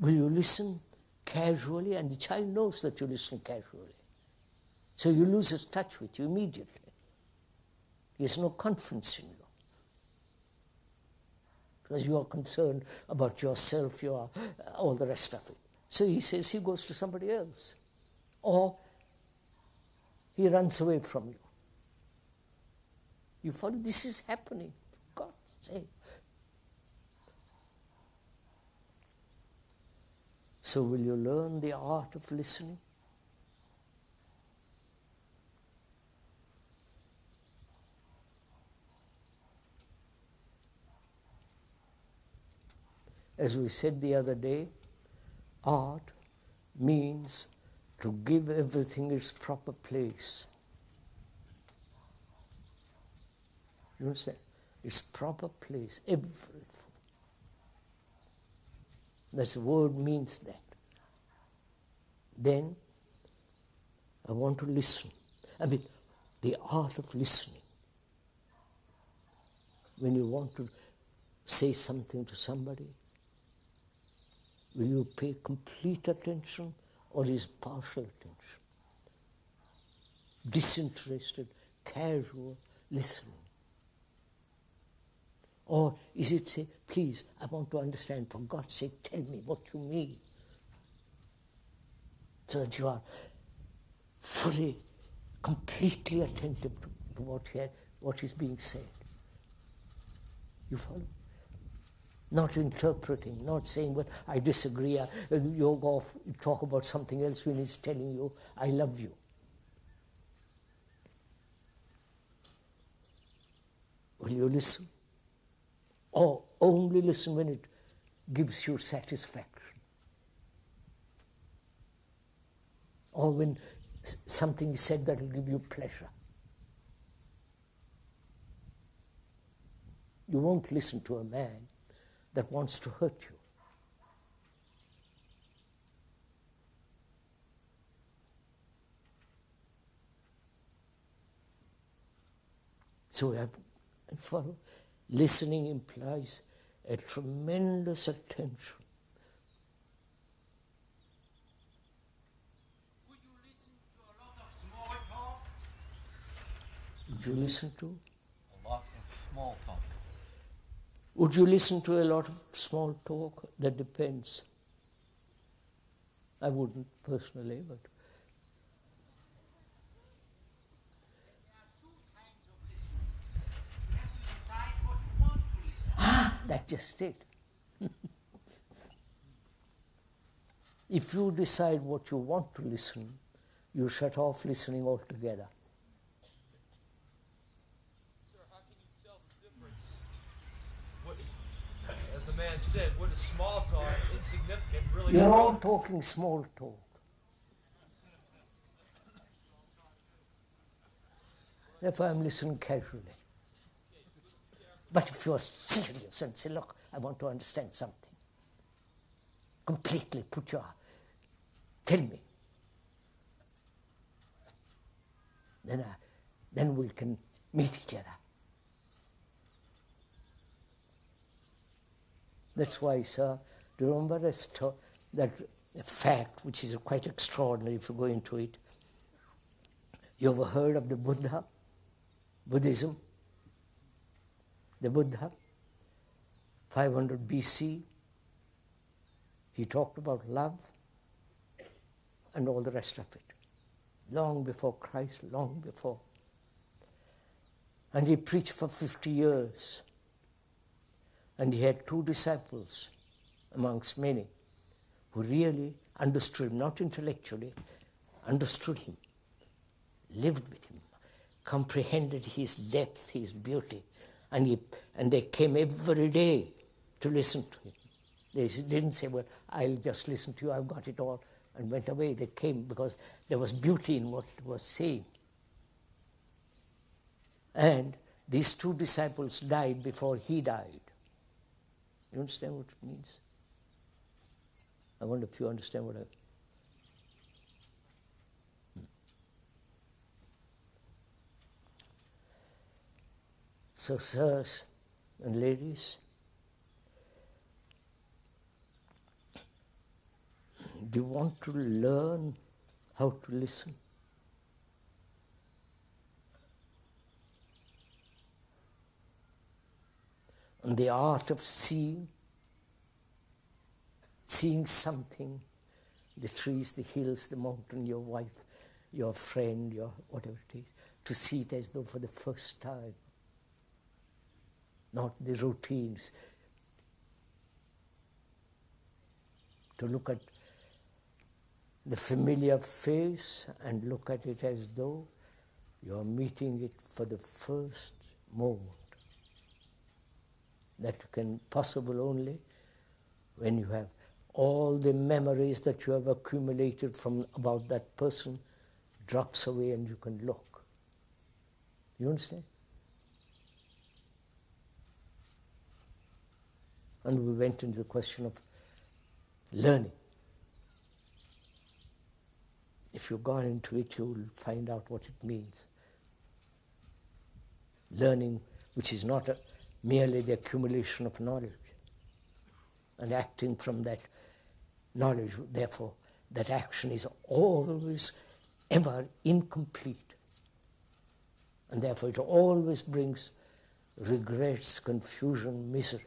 will you listen casually? And the child knows that you listen casually. So you lose his touch with you immediately. He has no confidence in you. Because you are concerned about yourself, all the rest of it. So he says he goes to somebody else. Or he runs away from you. You follow? This is happening, for God's sake. So will you learn the art of listening? As we said the other day, art means to give everything its proper place. You understand? Its proper place, everything. That's the word means that. Then, I want to listen. The art of listening. When you want to say something to somebody, will you pay complete attention or is partial attention? disinterested, casual listening? Or is it say, please, I want to understand, for God's sake, tell me what you mean? So that you are fully, completely attentive to what is being said. You follow? Not interpreting, not saying, well, I disagree, you go off, you talk about something else when he's telling you, I love you. Will you listen? Or only listen when it gives you satisfaction? Or when something is said that will give you pleasure? You won't listen to a man that wants to hurt you. So we have to follow. Listening implies a tremendous attention. Would you listen to a lot of small talk? Would you listen to a lot of small talk? That depends. I wouldn't personally, but that's just it. If you decide what you want to listen, you shut off listening altogether. Sir, how can you tell the difference? As the man said, what is small talk, insignificant, really? You're all talking small talk. Therefore I'm listening casually. But if you're serious and say, look, I want to understand something, completely tell me. Then we can meet each other. That's why, sir, do you remember that fact, which is quite extraordinary if you go into it? You ever heard of the Buddhism? The Buddha, 500 BC, he talked about love and all the rest of it. Long before Christ, long before. And he preached for 50 years. And he had 2 disciples amongst many who really understood him, not intellectually, understood him, lived with him, comprehended his depth, his beauty. And they came every day to listen to him. They didn't say, well, I'll just listen to you, I've got it all, and went away. They came because there was beauty in what he was saying. And these 2 disciples died before he died. You understand what it means? I wonder if you understand what I... So, sirs and ladies, do you want to learn how to listen? And the art of seeing something, the trees, the hills, the mountain, your wife, your friend, your whatever it is, to see it as though for the first time. Not the routines. To look at the familiar face and look at it as though you are meeting it for the first moment. That can possible only when you have all the memories that you have accumulated from about that person drops away and you can look. You understand? And we went into the question of learning. If you've gone into it, you'll find out what it means. Learning, which is not merely the accumulation of knowledge, and acting from that knowledge, therefore, that action is always, ever incomplete And therefore it always brings regrets, confusion, misery.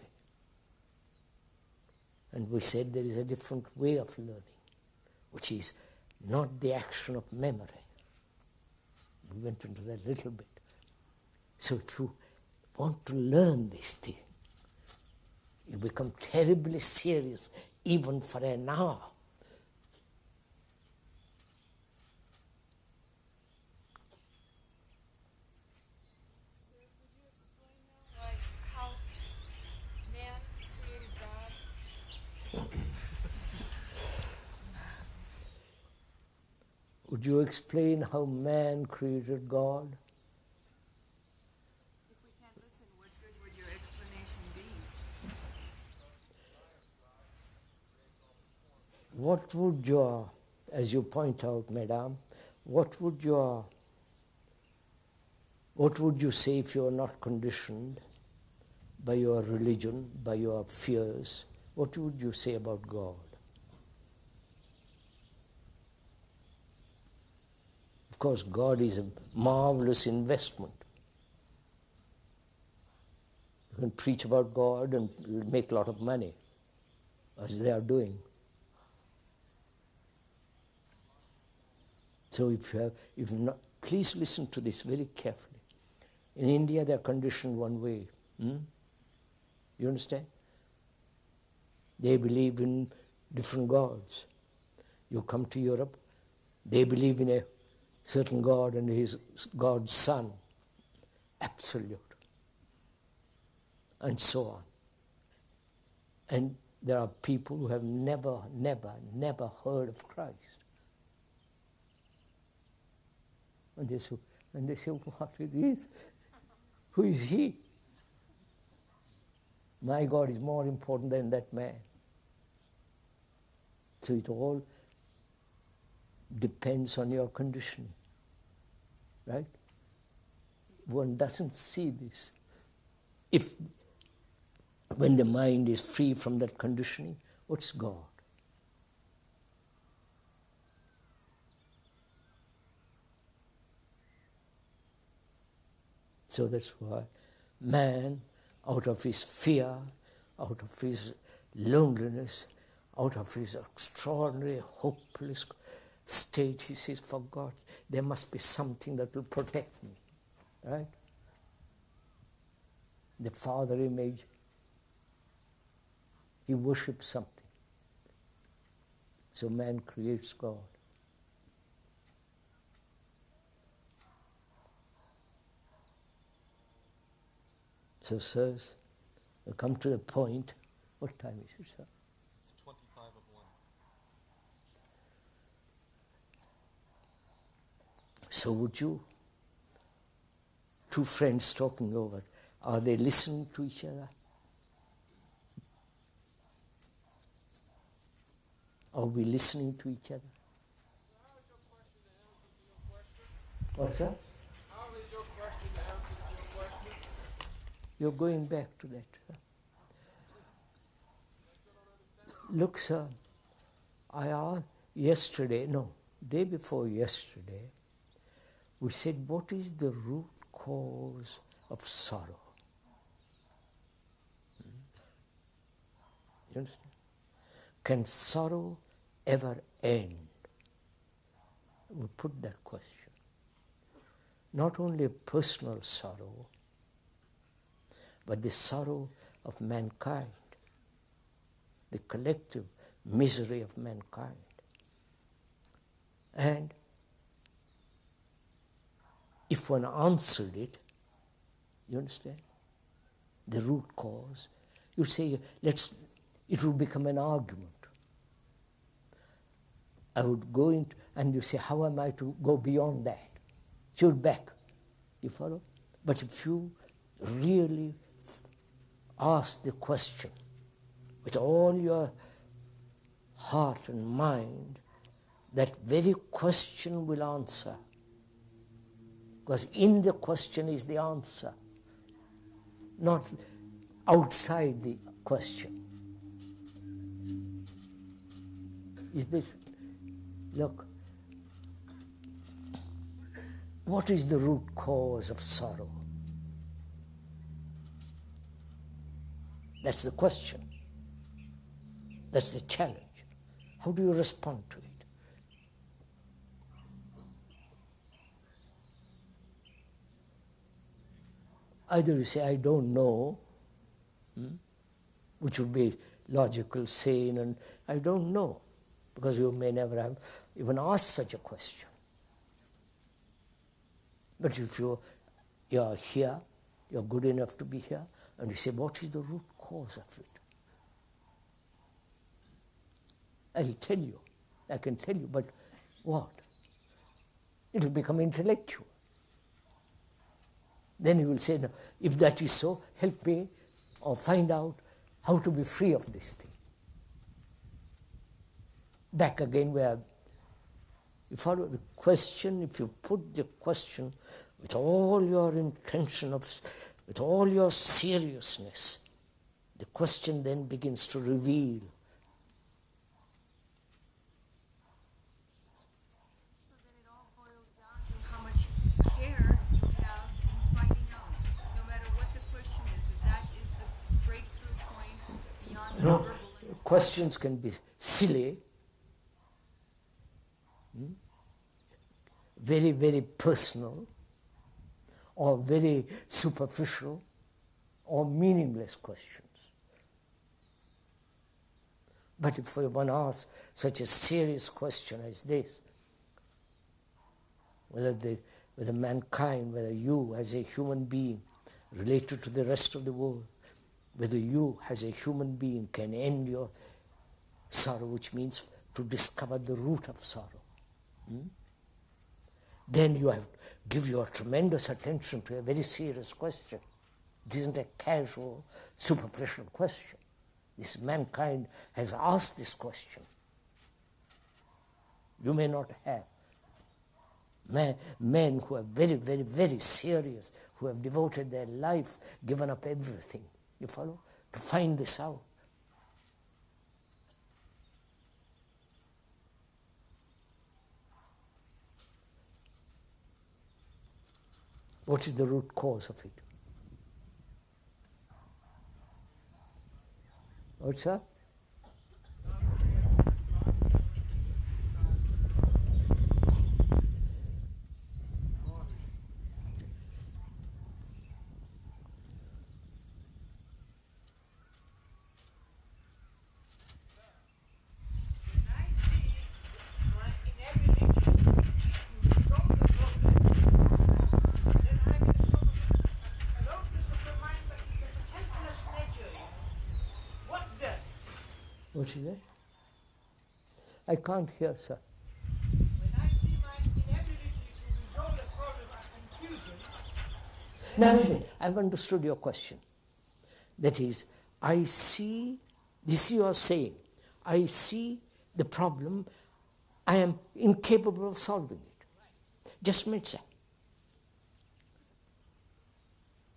And we said there is a different way of learning, which is not the action of memory. We went into that a little bit. So if you want to learn this thing, you become terribly serious, even for an hour. How man created God? Would you explain how man created God? If we can't listen, what good would your explanation be? What would your, as you point out, Madam, what would you say if you are not conditioned by your religion, by your fears? What would you say about God? Of course, God is a marvelous investment. You can preach about God and make a lot of money, as they are doing. So if not, please listen to this very carefully. In India, they are conditioned one way. You understand? They believe in different gods. You come to Europe, they believe in a certain God and his God's son. Absolute. And so on. And there are people who have never heard of Christ. And they say, what it is? Who is he? My God is more important than that man. So it all depends on your conditioning. Right? One doesn't see this. When the mind is free from that conditioning, what's God? So that's why man, out of his fear, out of his loneliness, out of his extraordinary, hopeless state, he says, for God, there must be something that will protect me. Right? The father image, he worships something. So man creates God. So, sirs, we come to the point. What time is it, sir? It's 25 of 1. So would you, two friends talking over, are they listening to each other? Are we listening to each other? What's that? How is your question the answer to your question? You're going back to that. Look, sir, I asked day before yesterday, we said, what is the root cause of sorrow? You understand? Can sorrow ever end? We put that question. Not only a personal sorrow, but the sorrow of mankind, the collective misery of mankind. And if one answered it, you understand, the root cause, you say, it will become an argument. I would go into, and you say, how am I to go beyond that? You're back. You follow? But if you really ask the question with all your heart and mind, that very question will answer. Because in the question is the answer, not outside the question. Is this, look, What is the root cause of sorrow? That's the question. That's the challenge. How do you respond to it? Either you say, I don't know, which would be logical, sane, and I don't know, because you may never have even asked such a question. But if you are here, you're good enough to be here, and you say, what is the root cause of it? I'll tell you. I can tell you, but what? It will become intellectual. Then you will say, no, if that is so, help me or find out how to be free of this thing. Back again where you follow the question, if you put the question with all your intention, with all your seriousness, the question then begins to reveal. So then it all boils down to how much care you have in finding out, no matter what the question is. That is the breakthrough point beyond No, verbal. questions can be silly, very, very personal, or very superficial, or meaningless questions. But if one asks such a serious question as this, whether mankind, whether you as a human being related to the rest of the world, whether you as a human being can end your sorrow, which means to discover the root of sorrow, then you have to give your tremendous attention to a very serious question. It isn't a casual, superficial question. This mankind has asked this question. You may not have. Men who are very, very, very serious, who have devoted their life, given up everything, you follow, to find this out. What is the root cause of it? What's that? What is that? I can't hear, sir. When I see my inability to resolve the problem of confusion... Now, wait a minute. I've understood your question. That is, I see, this you are saying, I see the problem, I am incapable of solving it. Just a minute, sir.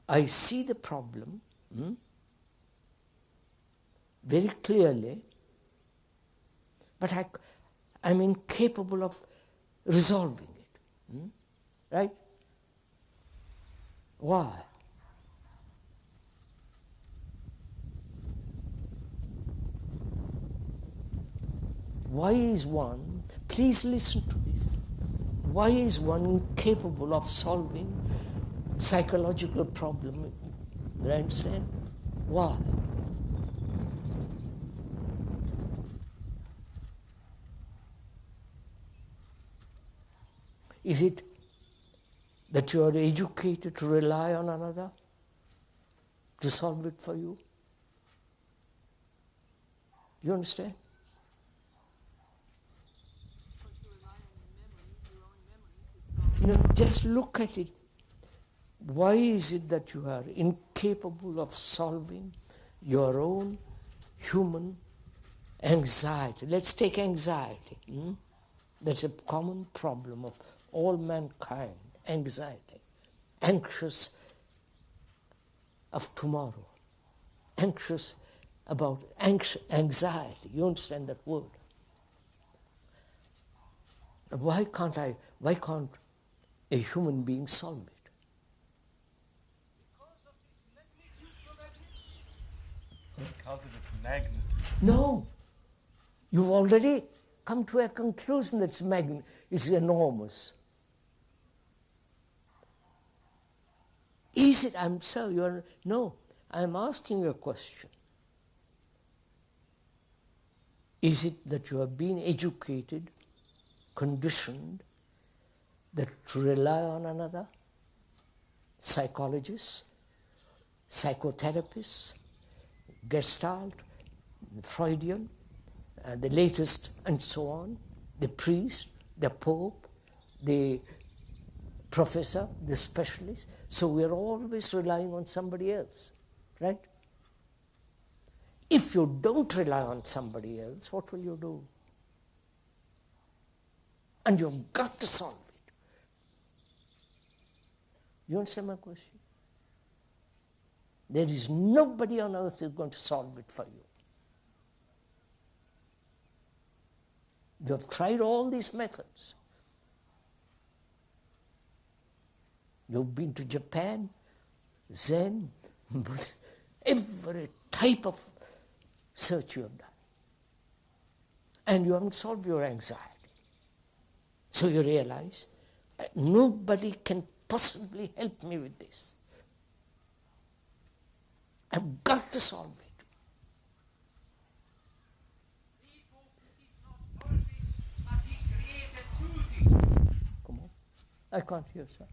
I see the problem very clearly, but I'm incapable of resolving it. Right? Why? Why is one, please listen to this, why is one incapable of solving psychological problem? You understand? Why? Is it that you are educated to rely on another to solve it for you? You understand? Just look at it. Why is it that you are incapable of solving your own human anxiety? Let's take anxiety. That's a common problem of all mankind, anxiety. Anxious of tomorrow. Anxious about anxiety. You understand that word? Why can't a human being solve it? Because of its magnitude. No. You've already come to a conclusion that it's enormous. Is it? No, I'm asking you a question. Is it that you have been educated, conditioned, that to rely on another? Psychologists, psychotherapists, Gestalt, Freudian, the latest, and so on, the priest, the pope, the professor, the specialist. So we're always relying on somebody else, right? If you don't rely on somebody else, what will you do? And you've got to solve it. You understand my question? There is nobody on earth who is going to solve it for you. You have tried all these methods. You've been to Japan, Zen, every type of search you have done. And you haven't solved your anxiety. So you realize, nobody can possibly help me with this. I've got to solve it. Come on. I can't hear, sir.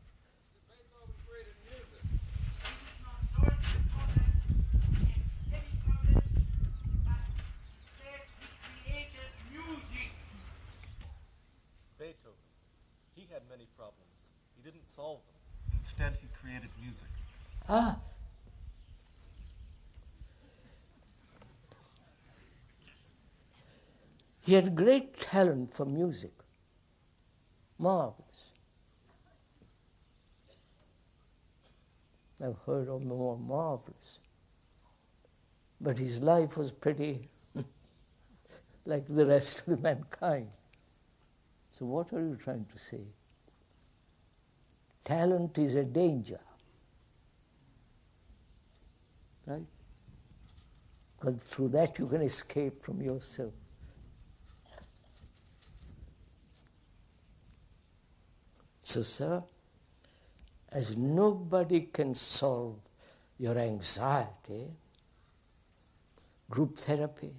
Beethoven, he had many problems. He didn't solve them. Instead, he created music. Ah. He had great talent for music. Marvelous. I've heard of more marvelous. But his life was pretty like the rest of mankind. So what are you trying to say? Talent is a danger. Right? Because through that you can escape from yourself. So, sir, as nobody can solve your anxiety, group therapy,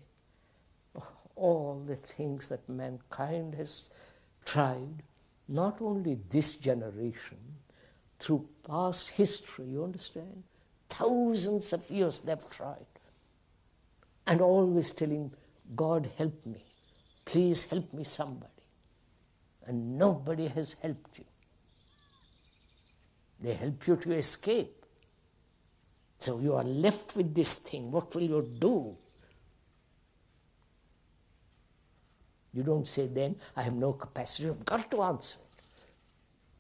all the things that mankind has tried, not only this generation, through past history, you understand? Thousands of years they've tried. And always telling, God help me, please help me somebody. And nobody has helped you. They help you to escape. So you are left with this thing. What will you do? You don't say then, I have no capacity. You've got to answer it.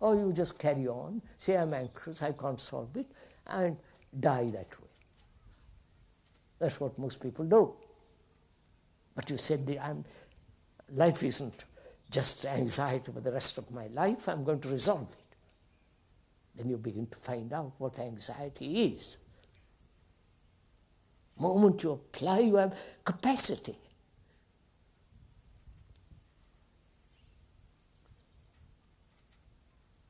Or you just carry on, say I'm anxious, I can't solve it, and die that way. That's what most people do. But you said, life isn't just anxiety for the rest of my life, I'm going to resolve it. Then you begin to find out what anxiety is. The moment you apply, you have capacity.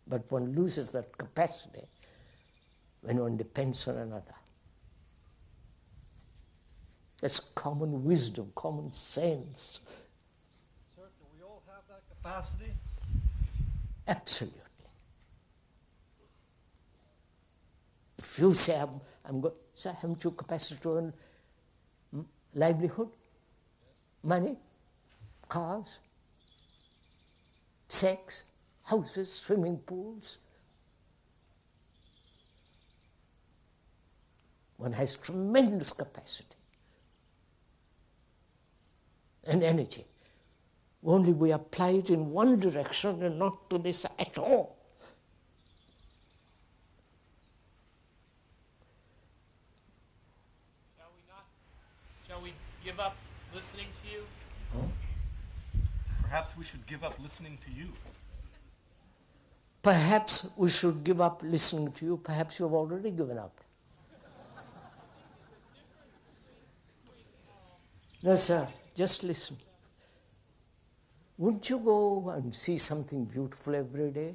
But one loses that capacity when one depends on another. That's common wisdom, common sense. Sir, do we all have that capacity? Absolutely. If you say, sir, haven't you capacity to earn livelihood, money, cars, sex, houses, swimming pools? One has tremendous capacity and energy. Only we apply it in one direction and not to this at all. Shall we give up listening to you? Perhaps we should give up listening to you. Perhaps we should give up listening to you. Perhaps you have already given up. No, sir, just listen. Wouldn't you go and see something beautiful every day?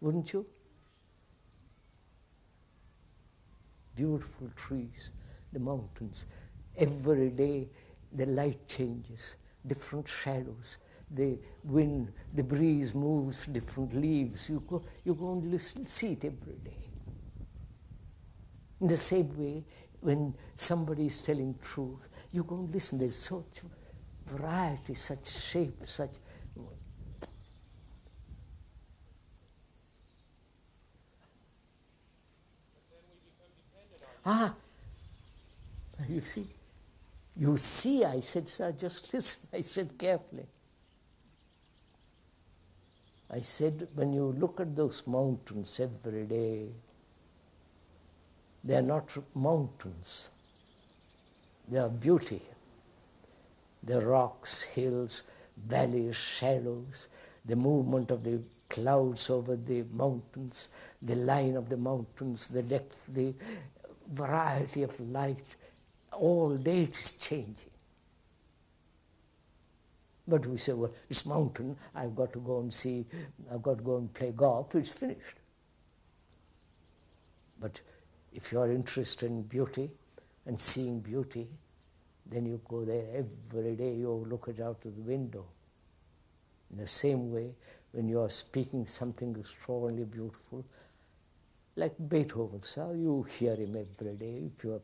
Wouldn't you? Beautiful trees, the mountains. Every day the light changes, different shadows. The wind, the breeze moves different leaves. You go and listen, see it every day. In the same way, when somebody is telling truth, you go and listen. There's such variety, such shape, such... You see, I said, sir, just listen. I said carefully. I said, when you look at those mountains every day, they are not mountains. They are beauty. The rocks, hills, valleys, shadows, the movement of the clouds over the mountains, the line of the mountains, the depth, the variety of light. All day it is changing. But we say, well, it's mountain, I've got to go and see, I've got to go and play golf, it's finished. But if you are interested in beauty and seeing beauty, then you go there every day, you look it out of the window. In the same way, when you are speaking something extraordinarily beautiful, like Beethoven, so you hear him every day. If you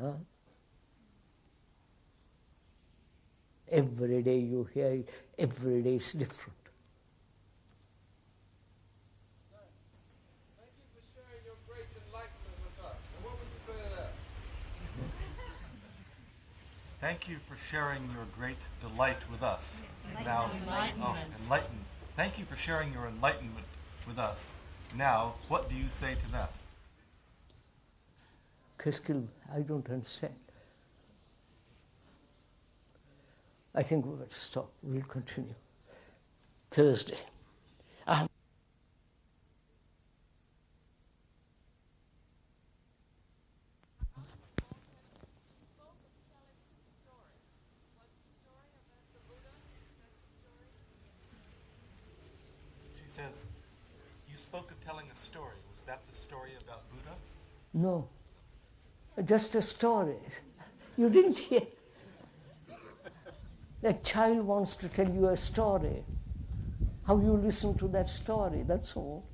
are, every day you hear it, every day is different. Thank you for sharing your great enlightenment with us. And what would you say to that? Thank you for sharing your great delight with us. Enlightenment. Thank you for sharing your enlightenment with us. Now, what do you say to that? Keskill, I don't understand. I think we'll stop. We'll continue. Thursday. She says, you spoke of telling a story. Was that the story about Buddha? No. Just a story. You didn't hear. That child wants to tell you a story. How you listen to that story, that's all.